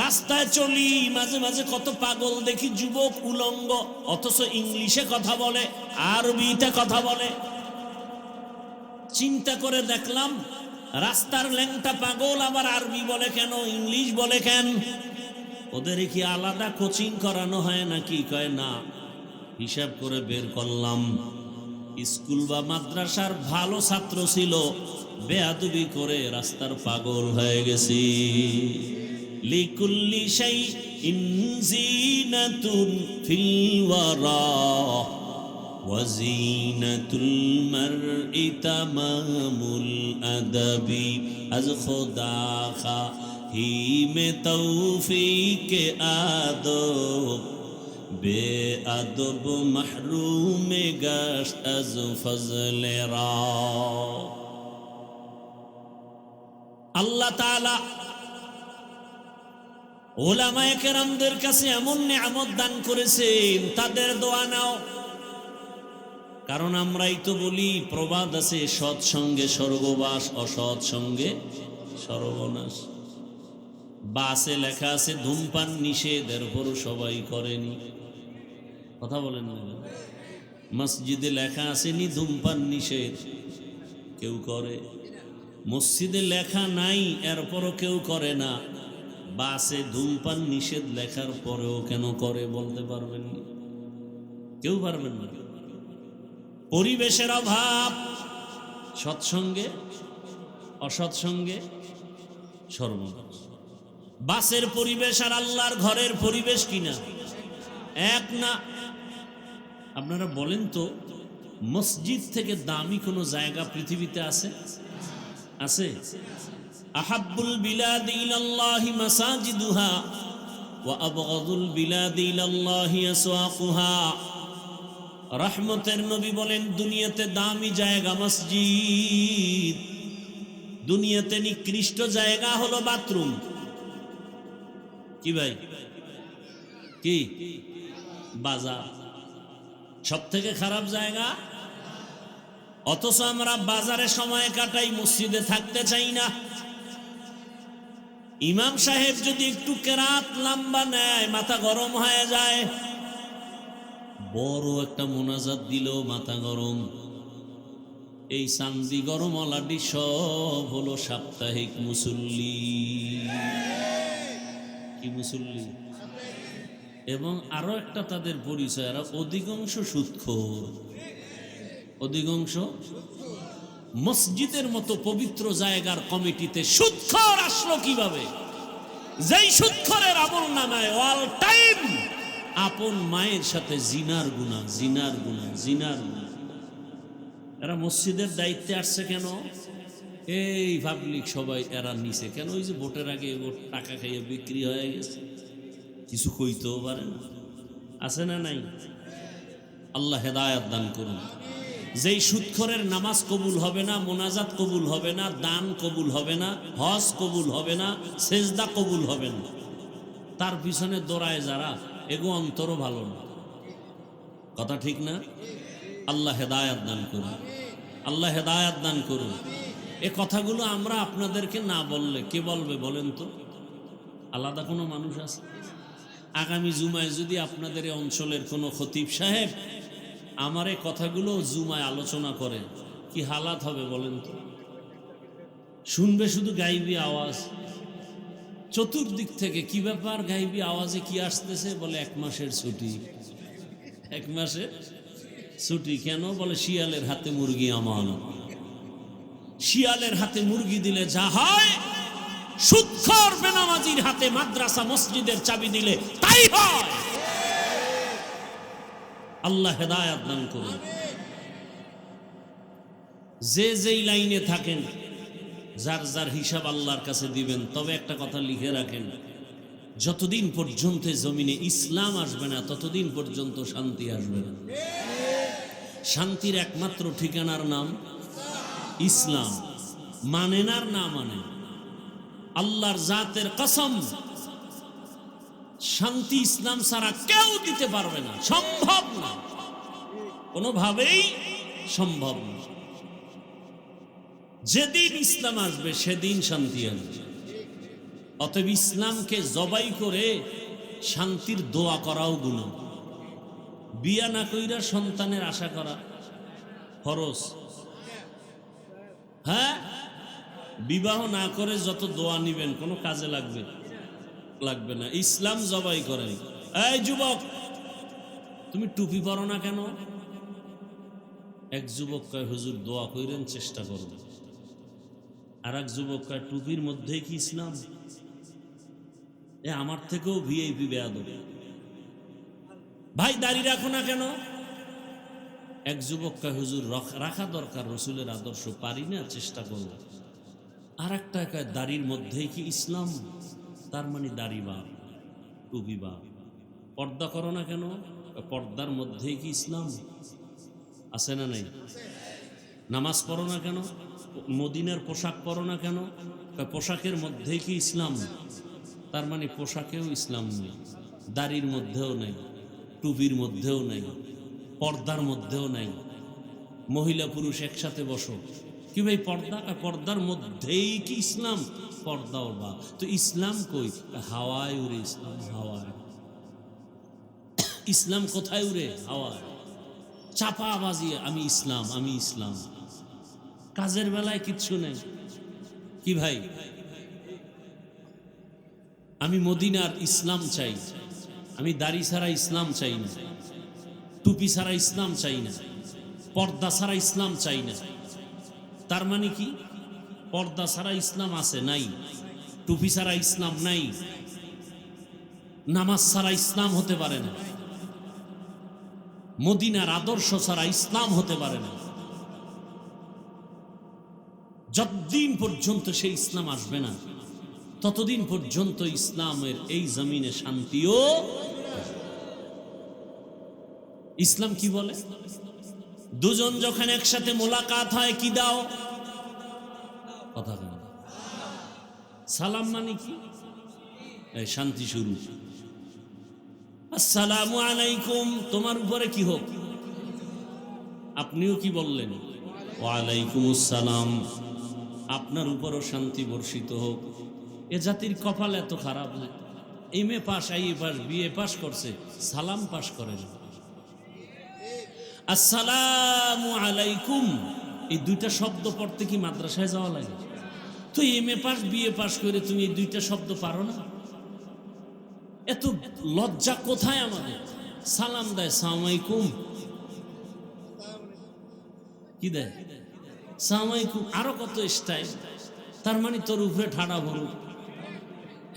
রাস্তায় চলি, মাঝে মাঝে কত পাগল দেখি, যুবক উলঙ্গ, অথচ ইংলিশে কথা বলে, আরবিতে কথা বলে। চিন্তা করে দেখলাম, রাস্তার ল্যাংটা পাগল আবার আরবি বলে কেন, ইংলিশ বলে কেন? ওদের কি আলাদা কোচিং করানো হয় নাকি? কয় না। হিসাব করে বের করলাম, স্কুল বা মাদ্রাসার ভালো ছাত্র ছিল, বেয়াদবি করে রাস্তার পাগল হয়ে গেছি। লিকুল্লি শাইইন জিনাতুন ফিল ওয়ারা ওয়া জিনাতুল মারই তামামুল আদাবি। আজ খোদা খাহিমে তৌফিক আদব, বেআদব মাহরুম গাশত আজ ফজলে রা। আল্লাহ তাআলা উলামায়ে কেরামদের কাছে এমন নিয়ামত দান করেছেন, তাদের দোয়া নাও। কারণ আমরাই তো বলি, প্রবাদ আছে, সৎ সঙ্গে স্বর্গবাস, অসৎ সঙ্গে সর্বনাশ। বাসে লেখা আছে ধূমপান নিষেধ, এরপরও সবাই করেনি। কথা বলেন না। মসজিদে লেখা আসেনি ধূমপান নিষেধ, কেউ করে। মসজিদে লেখা নাই, এরপরও কেউ করে না। বাসে ধূমপান নিষেধ লেখার পরেও কেন করে বলতে পারবেন না? কেউ পারবেন না। পরিবেশের অভাব, সৎসঙ্গে অসৎসঙ্গে সর্বনাশ। বাসের পরিবেশ আর আল্লাহর ঘরের পরিবেশ কিনা এক না? আপনারা বলেন তো, মসজিদ থেকে দামি কোনো জায়গা পৃথিবীতে আছে? আছে? আহাব্বুল বিলাদি ইলাল্লাহি মাসাজিদুহা ওয়া আবগাদুল বিলাদি ইলাল্লাহি আসওয়াকুহা। রহমতের নবী বলেন, দুনিয়াতে দামি জায়গা মসজিদ, দুনিয়াতে নিকৃষ্ট জায়গা হলো বাথরুম। কি ভাই? কি? বাজার সব থেকে খারাপ জায়গা। অথচ আমরা বাজারে সময় কাটাই, মসজিদে থাকতে চাই না। ইমাম সাহেব যদি একটু কেরাত লম্বা নেয়, মাথা গরম হয়ে যায়। বড় একটা মোনাজাত দিলেও মাথা গরম। এই চান্দি গরম আলাডি সব হলো সাপ্তাহিক মুসল্লি। কি মুসল্লি? এবং আরো একটা তাদের পরিচয়, এরা অধিকাংশ সুদখোর। অধিকাংশ মসজিদের মতো পবিত্র জায়গার কমিটিতে সুদখোর আসলো কিভাবে? যেই সুদখোরের আমল নামায় অল টাইম আপন মায়ের সাথে জিনার গুনাহ, জিনার গুনাহ, জিনার গুনাহ। এরা মসজিদের দায়িত্বে আসছে কেন? এই পাবলিক সবাই এরা নিছে কেন? ওই যে ভোটের আগে টাকা খাইয়ে বিক্রি হয়ে গেছে, কিছু কইতেও পারে না। আছে না নাই? আল্লাহ হেদায়েত দান করুন। যেই সুদখোরের নামাজ কবুল হবে না, মোনাজাত কবুল হবে না, দান কবুল হবে না, হজ কবুল হবে না, সেজদা কবুল হবে না, তার পিছনে দৌড়ায় যারা, এগো অন্তরও ভালো না। কথা ঠিক না? আল্লাহ হেদায়েত দান করুন। আল্লাহ হেদায়াত দান করুন। এ কথাগুলো আমরা আপনাদেরকে না বললে কে বলবে বলেন তো? আলাদা কোনো মানুষ আছে? আগামী জুমায় যদি আপনাদের এই অঞ্চলের কোনো খতিব সাহেব আমার এই কথাগুলো জুমায় আলোচনা করে, কি হালাত হবে বলেন তো? শুনবে শুধু গাইবি আওয়াজ, চতুর্দিক থেকে কি ব্যাপার, গাইবি আওয়াজে কি আসতেছে? বলে 1 মাসের ছুটি। 1 মাসের ছুটি কেন? বলে শিয়ালের হাতে মুরগি আমানত। শিয়ালের হাতে মুরগি দিলে যা হয়, সুদখোর বেনামাজির হাতে মাদ্রাসা মসজিদের চাবি দিলে তাই হয়। আল্লাহ হেদায়াত দান করুন। যে যেই লাইনে থাকেন যার যার হিসাব আল্লাহর কাছে দিবেন। তবে একটা কথা লিখে রাখেন, যতদিন পর্যন্ত জমিনে ইসলাম আসবে না ততদিন পর্যন্ত শান্তি আসবে না। শান্তির একমাত্র ঠিকানার নাম ইসলাম। মানেন আর না মানেন, আল্লাহর জাতের কসম, শান্তি ইসলাম ছাড়া কেউ দিতে পারবে না, সম্ভব না, কোনোভাবেই সম্ভব না। যেদিন ইসলাম আসবে সেদিন শান্তি আসবে। অতএব ইসলামকে জবাই করে শান্তির দোয়া করাও গুনাহ। বিয়া না কইরা সন্তানের আশা করা ফরজ। হ্যাঁ, বিবাহ না করে যত দোয়া নিবেন কোনো কাজে লাগবে না। ইসলাম জবাই করেন। এই যুবক, তুমি টুপি পরো না কেন? এক যুবক কয় হুজুর দোয়া কইরেন, চেষ্টা করব। আর এক যুবক কয় টুপির মধ্যেই কি ইসলাম? আমার থেকেও ভিআইপি বেয়াদব। ভাই দাড়ি রাখো না কেন? এক যুবক কয় হুজুর রাখা দরকার, রসুলের আদর্শ, পারি না, চেষ্টা করব। আর একটা কয় দাড়ির মধ্যেই কি ইসলাম? তার মানে দাড়ি বাপ, টুপি বাপ। পর্দা করো না কেন? পর্দার মধ্যেই কি ইসলাম? আছে না নাই? নামাজ পড়ো না কেন? মদিনার পোশাক পরো না কেন? পোশাকের মধ্যেই কি ইসলাম? তার মানে পোশাকেও ইসলাম নেই, দাড়ির মধ্যেও নেই, টুপির মধ্যেও নেই, পর্দার মধ্যেও নেই। মহিলা পুরুষ একসাথে বসো, কি ভাই পর্দা? পর্দার মধ্যেই কি ইসলাম? পর্দাও বা। তো ইসলাম কই? হাওয়ায় উড়ে ইসলাম, হাওয়ায়। ইসলাম কোথায় উড়ে? হাওয়ায়। চাপা আওয়াজে আমি ইসলাম, আমি ইসলাম। কাজের বেলায় কিচ্ছু নেই। কি ভাই, আমি মদিনার ইসলাম চাই, আমি দাড়ি ছাড়া ইসলাম চাই না, টুপি ছাড়া ইসলাম চাই না, পর্দা ছাড়া ইসলাম চাই না। তার মানে কি? পর্দা ছাড়া ইসলাম আছে নাই, টুপি ছাড়া ইসলাম নাই, নামাজ ছাড়া ইসলাম হতে পারে না, মদিনার আদর্শ ছাড়া ইসলাম হতে পারে না। যতদিন পর্যন্ত সেই ইসলাম আসবে না ততদিন পর্যন্ত ইসলামের এই জমিনে শান্তিও। ইসলাম কি বলে? দুজন যখন একসাথে মোলাকাত হয় কি দাও? কথা বলো। সালাম মানে কি? এই শান্তি শুরু। আসসালামু আলাইকুম, তোমার উপরে কি হোক। আপনিও কি বললেন? ওয়ালাইকুম আসসালাম, আপনার উপরও শান্তি বর্ষিত হোক। এ জাতির কপাল এত খারাপ না, MA pass, IA pass, BA pass করছে, সালাম পাস করে না। আসসালামু আলাইকুম, এই দুইটা শব্দ পড়তে কি মাদ্রাসায় যাওয়া লাগে? তো এমএ পাস বিএ পাস করে তুমি এই দুইটা শব্দ পারো না? এত লজ্জা কোথায় আমাদের? সালাম দেয় সালাম আলাইকুম, কি দেয়? সালাম আলাইকুম। আরো কত স্টাইল। তার মানে তোর উপরে ঠাডা ভরুক,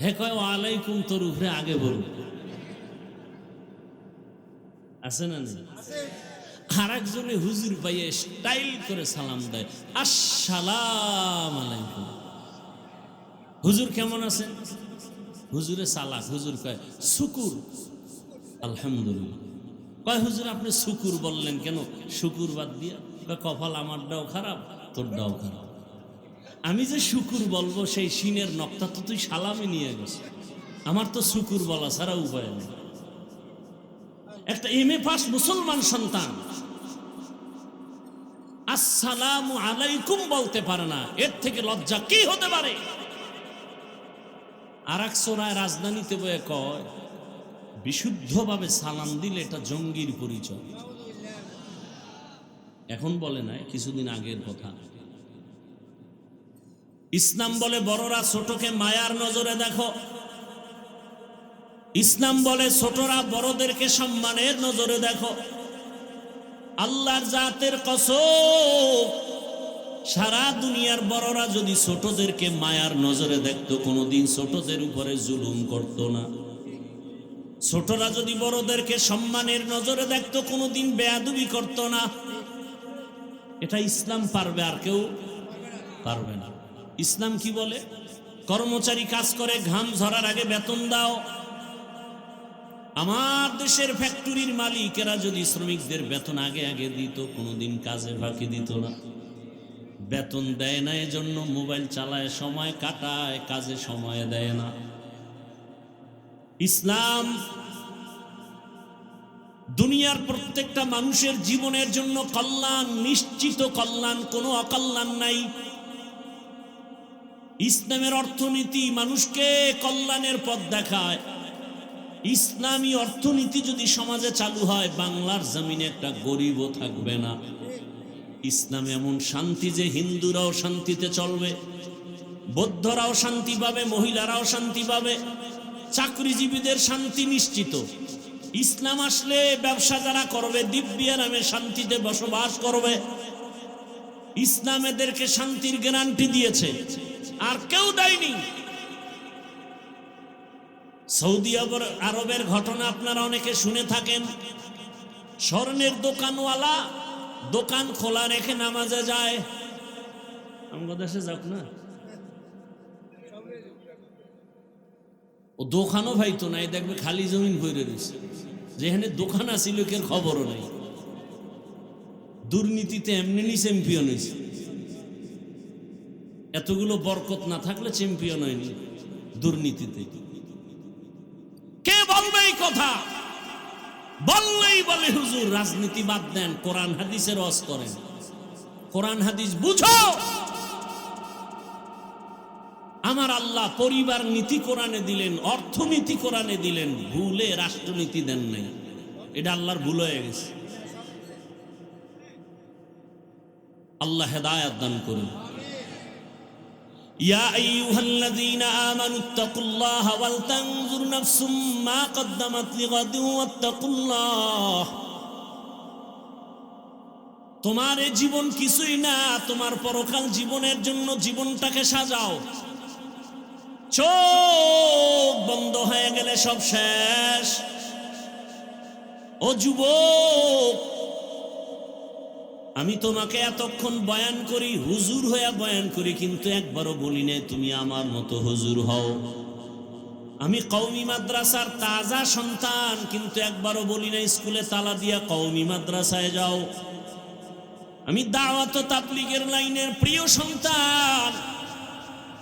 হে কয় ওয়ালাইকুম, তোর উপরে আগে ভরুক। আছে না? আর একজনে হুজুর পাইয়ে স্টাইল করে সালাম দেয়, আসসালাম আলাইকুম। হুজুর কেমন আছে? হুজুরে সালাক। হুজুর কয় শুকুর, আলহামদুলিল্লাহ। কয় হুজুর আপনি শুকুর বললেন কেন? শুকুর বাদ দিয়া কপাল আমারটাও খারাপ, তোরটাও খারাপ। আমি যে শুকুর বলবো সেই সিনের নকটা তো তুই সালামে নিয়ে গেছ, আমার তো শুকুর বলা ছাড়া উপায় নেই। একটা এমএ পাস মুসলমান সন্তান আসসালামু আলাইকুম বলতে পারে না, এর থেকে লজ্জা কি হতে পারে? আর এক সোরায় রাজধানীতে বয়ে কয় বিশুদ্ধভাবে সালাম দিলে এটা জঙ্গির পরিচয়। এখন বলে নাই, কিছুদিন আগের কথা। ইসলাম বলে বড়রা ছোটকে মায়ার নজরে দেখো। ইসলাম বলে ছোটরা বড়দেরকে সম্মানের নজরে দেখো। আল্লাহর জাতের কসম, সারা দুনিয়ার বড়রা যদি ছোটদেরকে মায়ার নজরে দেখতো, কোনোদিন ছোটদের উপরে জুলুম করত না। ছোটরা যদি বড়দেরকে সম্মানের নজরে দেখতো, কোনোদিন বেয়াদবি করত না। এটা ইসলাম পারবে, আর কেউ পারবে না। ইসলাম কি বলে? কর্মচারী কাজ করে, ঘাম ঝরার আগে বেতন দাও। আমার দেশের ফ্যাক্টরির মালিকেরা যদি শ্রমিকদের বেতন আগে আগে দিত, কোনোদিন কাজে ফাঁকি দিত না। বেতন দেয় না, এজন্য মোবাইল চালায়, সময় কাটায়, কাজে সময় দেয় না। ইসলাম দুনিয়ার প্রত্যেকটা মানুষের জীবনের জন্য কল্যাণ, নিশ্চিত কল্যাণ, কোনো অকল্যাণ নাই। ইসলামের অর্থনীতি মানুষকে কল্যাণের পথ দেখায়। ইসলামী অর্থনীতি যদি সমাজে চালু হয়, বাংলার জমিনে একটা গরিবও থাকবে না। ইসলাম এমন শান্তি যে হিন্দুরাও শান্তিতে চলবে, বৌদ্ধরাও শান্তি পাবে, মহিলারাও শান্তি পাবে, চাকরিজীবীদের শান্তি নিশ্চিত। ইসলাম আসলে ব্যবসা যারা করবে দিব্যা নামে শান্তিতে বসবাস করবে। ইসলাম এদেরকে শান্তির গ্যারান্টি দিয়েছে, আর কেউ দেয়নি। সৌদি আরবের ঘটনা আপনারা অনেকে শুনে থাকেন। স্বর্ণের দোকানওয়ালা দোকান খোলা রেখে নামাজে যায়। আমাদের দেশে যাক না, ও দোকানও ভাইতো নাই, দেখবে খালি জমিন ভরে রয়েছে। যেখানে দোকান আছে লোকের খবরও নাই। দুর্নীতিতে এমনি চ্যাম্পিয়ন হয়েছে। এতগুলো বরকত না থাকলে চ্যাম্পিয়ন হয়নি দুর্নীতিতে। কে বলবে এই কথা? বললেই বলে হুজুর রাজনীতি বাদ দেন, কোরআন হাদিসের রস করেন। কোরআন হাদিস বুঝো। আমার আল্লাহ পরিবার নীতি কোরআনে দিলেন, অর্থনীতি কোরআনে দিলেন, ভুলে রাষ্ট্রনীতি দেন নাই। এটা আল্লাহর ভুল হয়ে গেছে। আল্লাহ হেদায়েত দান করুন। ইয়া আইয়ুহাল্লাযীনা আমানুত্তাকুল্লাহা ওয়াল তানজুর নাফসুম মা কদ্দামাত লিগাদিন ওয়াত্তাকুল্লাহ। তোমার এই জীবন কিছুই না, তোমার পরকাল জীবনের জন্য জীবনটাকে সাজাও। চোখ বন্ধ হয়ে গেলে সব শেষ। ও যুবক, আমি তোমাকে এতক্ষণ বয়ান করি, হুজুর হয়ে বয়ান করি, কিন্তু একবারও বলি নাই তুমি আমার মতো হুজুর হও। আমি কওমি মাদ্রাসার তাজা সন্তান, কিন্তু একবারও বলি নাই স্কুলে তালা দিয়া কওমি মাদ্রাসায় যাও। আমি দাওয়াত ও তাবলীগের লাইনের প্রিয় সন্তান,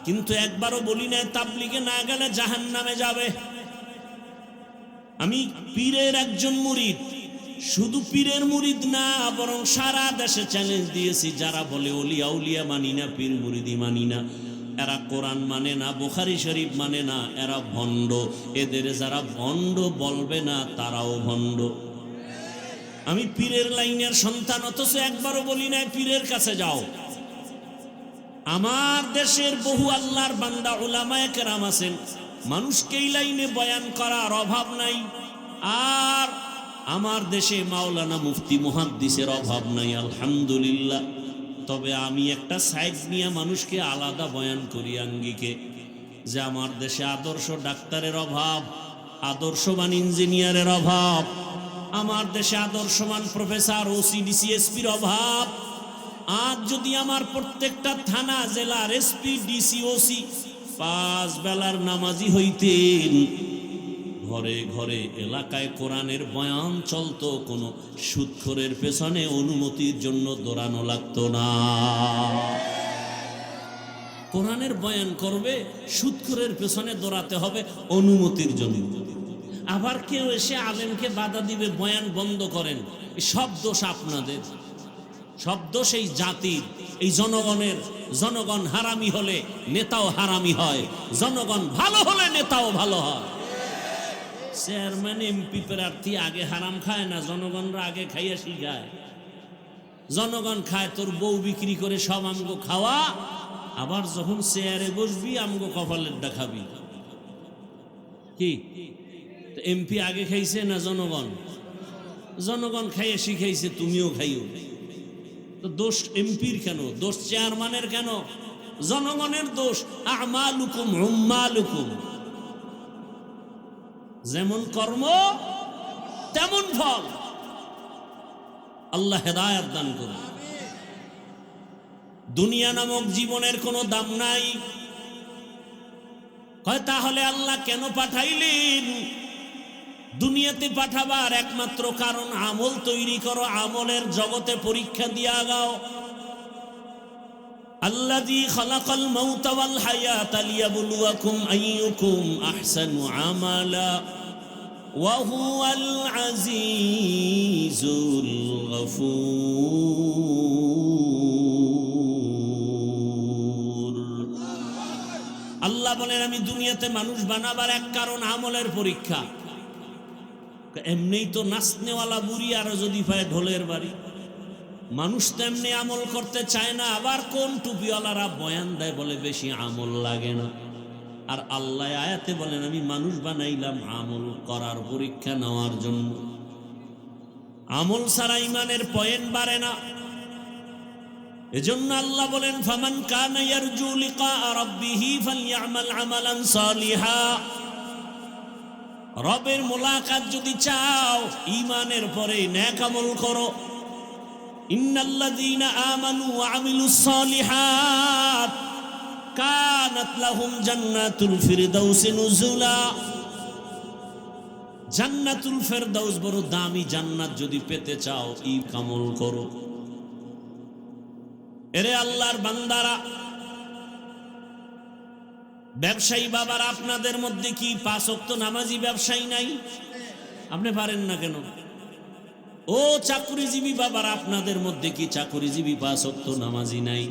কিন্তু একবারও বলি নাই তাবলীগে না গেলে জাহান্নামে যাবে। আমি পীরের একজন মুরিদ, শুধু পীরের মুরিদ না, বরং সারা দেশে চ্যালেঞ্জ দিয়েছি যারা বলে ওলিয়া উলিয়া মানি না, পীর মুরিদি মানি না, এরা কোরআন মানে না, বুখারী শরীফ মানে না, এরা ভণ্ড। এদের যারা ভণ্ড বলবে না, তারাও ভণ্ড। আমি পীরের লাইনের সন্তান, অথচ একবারও বলি নাই পীরের কাছে যাও। আমার দেশের বহু আল্লাহর বান্দা উলামায়ে কেরাম আছেন, মানুষকে এই লাইনে বয়ান করার অভাব নাই। আর আমার দেশে মাওলানা মুফতি মুহাদ্দিসের অভাব নাই, আলহামদুলিল্লাহ। তবে আমি একটা সাইড নিয়ে মানুষকে আলাদা বয়ান করি আঙ্গিকে, যে আমার দেশে আদর্শ ডাক্তারের অভাব, আদর্শবান ইঞ্জিনিয়ারের অভাব, আমার দেশে আদর্শবান প্রফেসর, ওসি, ডিসি, এসপির অভাব। আজ যদি আমার প্রত্যেকটা থানা, জেলার এসপি, ডিসি, ওসি 5 বেলার নামাজি হইতেন, ঘরে ঘরে এলাকায় কোরআনের বয়ান চলতো, কোনো সুদখোরের পেছনে অনুমতির জন্য দৌড়ানো লাগতো না। কোরআনের বয়ান করবে, সুদখোরের পেছনে দৌড়াতে হবে অনুমতির জন্য। আবার কেউ এসে আলেমকে বাধা দিবে, বয়ান বন্ধ করেন, সব দোষ আপনাদের। শব্দ সেই জাতির, এই জনগণের। জনগণ হারামি হলে নেতাও হারামি হয়, জনগণ ভালো হলে নেতাও ভালো হয়। চেয়ারম্যান এমপি প্রার্থী আগে হারাম খায় না, জনগণরা আগে খাইয়া শিখায়। জনগণ খায় তোর বউ বিক্রি করে সব আমগো খাওয়া, আবার যখন চেয়ারে বসবি আমগো কপালের দেখাবি। কি এমপি আগে খাইছে না জনগণ? জনগণ খাইয়ে শিখাইছে, তুমিও খাইও। তো দোষ এমপির কেন? দোষ চেয়ারম্যানের কেন? জনগণের দোষ। আমালুকুম উম্মালুকুম, যেমন কর্ম তেমন ফল। আল্লাহ হেদায়েত দান করুন। দুনিয়া নামক জীবনের কোনো দাম নাই। হয় তাহলে আল্লাহ কেন পাঠাইলেন? দুনিয়াতে পাঠাবার একমাত্র কারণ আমল তৈরি করো, আমলের জগতে পরীক্ষা দিয়া গাও। আল্লাযী খালাকাল মাউতা ওয়াল হায়াতা লিয়াবলুয়াকুম আইয়ুকুম আহসানু আমালা ওয়া হুয়াল আজিজুল গফুর। আল্লাহ বলেন আমি দুনিয়াতে মানুষ বানাবার এক কারণ আমলের পরীক্ষা। এমনি তো নাচনেওয়ালা বুড়ি আর যদি পায় ঢোলের বাড়ি। মানুষ তো এমনি আমল করতে চায় না। আবার কোন টুপিওয়ালারা বয়ান দেয় বলে বেশি আমল লাগে না। আর আল্লাহ আয়াতে বলেন আমি মানুষ বানাইলাম আমল করার, পরীক্ষা নেওয়ার জন্য। আমল ছাড়া ইমানের পয়েন্ট বাড়ে না। এজন্য আল্লাহ বলেন ফামান কানা ইয়ারজু লিকা রাব্বিহি ফালইআমাল আমালান সালিহা। রবের মোলাকাত যদি চাও, ইমানের পরে নেক আমল করো। ইন্নাল্লাযীনা আমানু ওয়া আমিলুস সালিহাত কানাত লাহুম জান্নাতুল ফিরদাউসি নুজুলা। জান্নাতুল ফেরদাউস বড় দামি জান্নাত, যদি পেতে চাও ই আমল করো। এরে আল্লাহর বান্দারা, ব্যবসায়ী বাবার আপনাদের মধ্যে কি 5 ওয়াক্ত নামাজি ব্যবসায়ী নাই? আপনি পারেন না কেন? ও চাকরিজীবী বাবার আপনাদের মধ্যে কি চাকরিজীবী 5 ওয়াক্ত নামাজি নাই?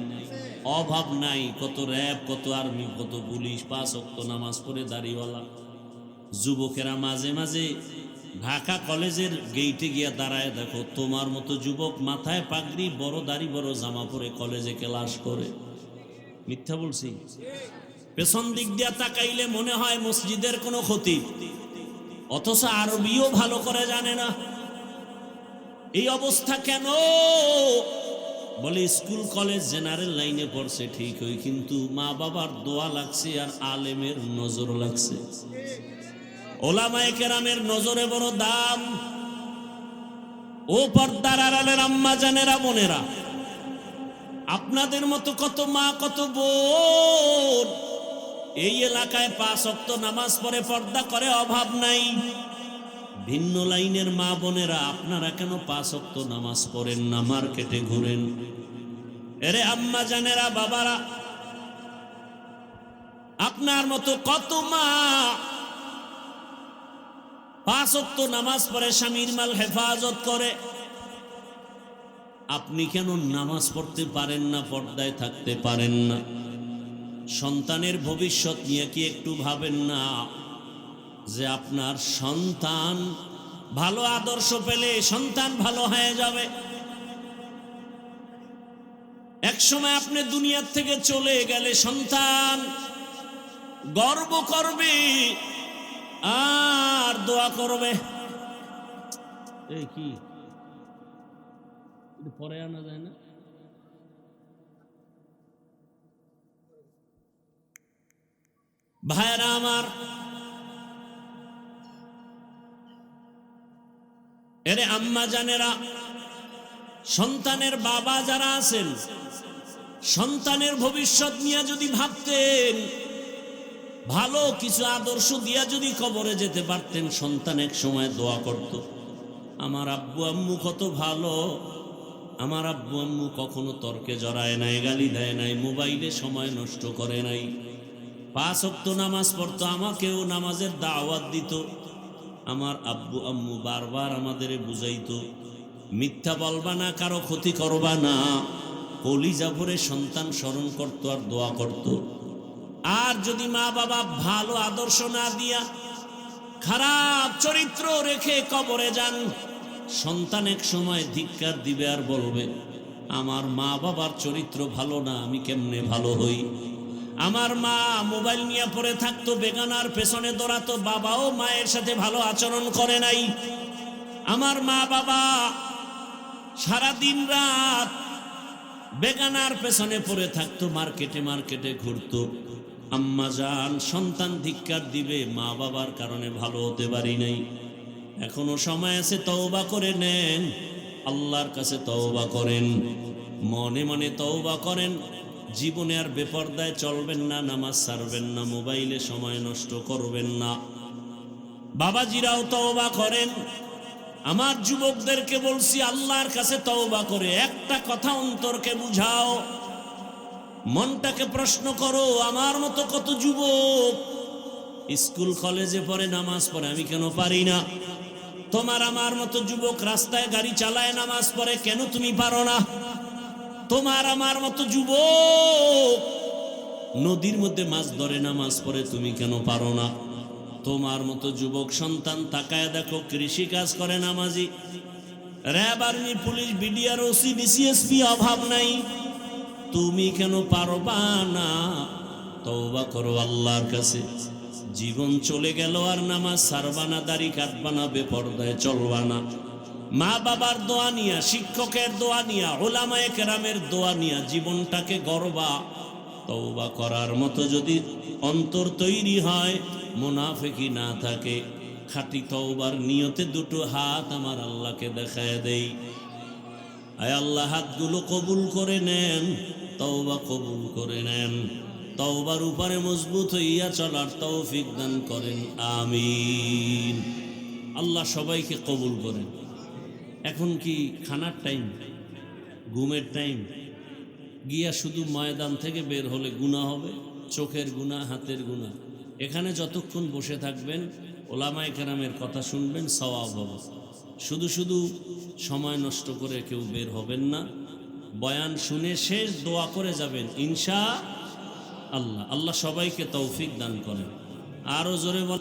অভাব নাই। কত র্যাব, কত আর্মি, কত পুলিশ 5 ওয়াক্ত নামাজ পড়ে দাড়িওয়ালা। যুবকেরা মাঝে মাঝে ঢাকা কলেজের গেইটে গিয়া দাঁড়ায় দেখো, তোমার মতো যুবক মাথায় পাগড়ি, বড় দাড়ি, বড় জামা পরে কলেজে ক্লাস করে। মিথ্যা বলছি? পেছন দিক দিয়া তাকাইলে মনে হয় মসজিদের কোনো খতিব, অথচ আরবিও ভালো করে জানে না। এই অবস্থা কেন? বলে স্কুল কলেজ জেনারেল লাইনে পড়ছে ঠিক হই, কিন্তু মা বাবার দোয়া লাগছে আর আলেমের নজর লাগছে। ওলামায়ে কেরামের নজরে বড় দাম। ও পর্দার আড়ালের আম্মা জানেরা, বোনেরা, আপনাদের মতো কত মা, কত বোন এই এলাকায় 5 ওয়াক্ত নামাজ পড়ে, পর্দা করে, অভাব নাই। ভিন্ন লাইনের মা বোনেরা, আপনারা কেন 5 ওয়াক্ত নামাজ পড়েন না? মার্কেটে ঘুরেন। এরে আম্মা জানেরা, বাবারা, আপনার মতো কত মা 5 ওয়াক্ত নামাজ পড়ে, স্বামীর মাল হেফাজত করে। আপনি কেন নামাজ পড়তে পারেন না, পর্দায় থাকতে পারেন না? সন্তানের ভবিষ্যৎ নিয়ে কি একটু ভাবেন না যে আপনার সন্তান ভালো আদর্শ পেলে সন্তান ভালো হয়ে যাবে? এক সময় আপনি দুনিয়ার থেকে চলে গেলে সন্তান গর্ব করবে আর দোয়া করবে। এই কি পরে আনা যায় না? ভাইরা আমার, এরে আম্মা জানেরা, সন্তানের বাবা যারা আছেন, সন্তানের ভবিষ্যৎ নিয়ে যদি ভাবতেন, ভালো কিছু আদর্শ দিয়া যদি কবরে যেতে পারতেন, সন্তান এক সময় দোয়া করত, আমার আব্বু আম্মু কত ভালো, আমার আব্বু আম্মু কখনো তর্কে জড়ায় নাই, গালি দেয় নাই, মোবাইলে সময় নষ্ট করে নাই, 5 ওয়াক্ত নামাজ পড়তো, আমাকেও নামাজের দাওয়াত দিত। আমার আব্বু আম্মু বারবার আমাদের বুঝাইতো মিথ্যা বলবা না, কারো ক্ষতি করবা না। কলিজা ভরে সন্তান স্মরণ করত আর দোয়া করত। আর যদি মা বাবা ভালো আদর্শ না দিয়া খারাপ চরিত্র রেখে কবরে যান, সন্তান এক সময় ধিক্কার দিবে আর বলবে, আমার মা বাবার চরিত্র ভালো না, আমি কেমনে ভালো হই। আমার মা মোবাইল নিয়ে পড়ে থাকতো, বেগানার পেছনে দৌড়াতো, বাবাও মায়ের সাথে ভালো আচরণ করে নাই। আমার মা বাবা সারা দিন রাত বেগানার পেছনে পড়ে থাকতো, মার্কেটে মার্কেটে ঘুরতো। আম্মা জান, সন্তান ধিক্কার দিবে, মা বাবার কারণে ভালো হতে পারি নাই। এখনো সময় আছে, তওবা করে নেন, আল্লাহর কাছে তওবা করেন, মনে মনে তওবা করেন। জীবনে আর বেপরদায় চলবেন না, নামাজ ছাড়বেন না, মোবাইলে সময় নষ্ট করবেন না। বাবাজিরাও তওবা করেন। আমার যুবকদেরকে বলছি, আল্লাহর কাছে তওবা করে একটা কথা অন্তরকে বুঝাও, মনটাকে প্রশ্ন করো, আমার মতো কত যুবক স্কুল কলেজে পড়ে, নামাজ পড়ে, আমি কেন পারি না? তোমার আমার মতো যুবক রাস্তায় গাড়ি চালায়, নামাজ পড়ে, কেন তুমি পারো না? তোমার আমার মতো যুবক নদীর মধ্যে মাছ ধরে, নামাজ পড়ে, তুমি কেন পারো না? তোমার মতো যুবক সন্তান তাকায় দেখো, কৃষি কাজ করে, নামাজি, RAB, army, police, BDR, OC, DC SP, অভাব নাই, তুমি কেন পারবা না? তওবা করো আল্লাহর কাছে। জীবন চলে গেল আর নামাজ ছাড়বা না, দাড়ি কাটবা না, বেপরদায় চলবা না। মা বাবার দোয়া নিয়া, শিক্ষকের দোয়া নিয়া, উলামায়ে কেরামের দোয়া নিয়া জীবনটাকে গড়বা। তওবা করার মতো যদি অন্তর তৈরি হয়, মুনাফিকি না থাকে, খাঁটি তওবার নিয়তে দুটো হাত আমার আল্লাহকে দেখায় দেই। আয় আল্লাহ, হাতগুলো কবুল করে নেন, তওবা কবুল করে নেন, তওবার উপরে মজবুত হইয়া চলার তৌফিক দান করেন, আমিন। আল্লাহ সবাইকে কবুল করেন। এখন কি খানার টাইম, ঘুমের টাইম? গিয়া শুধু ময়দান থেকে বের হলে গুনাহ হবে, চোখের গুনাহ, হাতের গুনাহ। এখানে যতক্ষণ বসে থাকবেন, ওলামায়ে কেরামের কথা শুনবেন, সওয়াব হবে। শুধু শুধু সময় নষ্ট করে কেউ বের হবেন না। বয়ান শুনে শেষ দোয়া করে যাবেন ইনশাআল্লাহ। আল্লাহ সবাইকে তৌফিক দান করেন। আরো জোরে বলেন।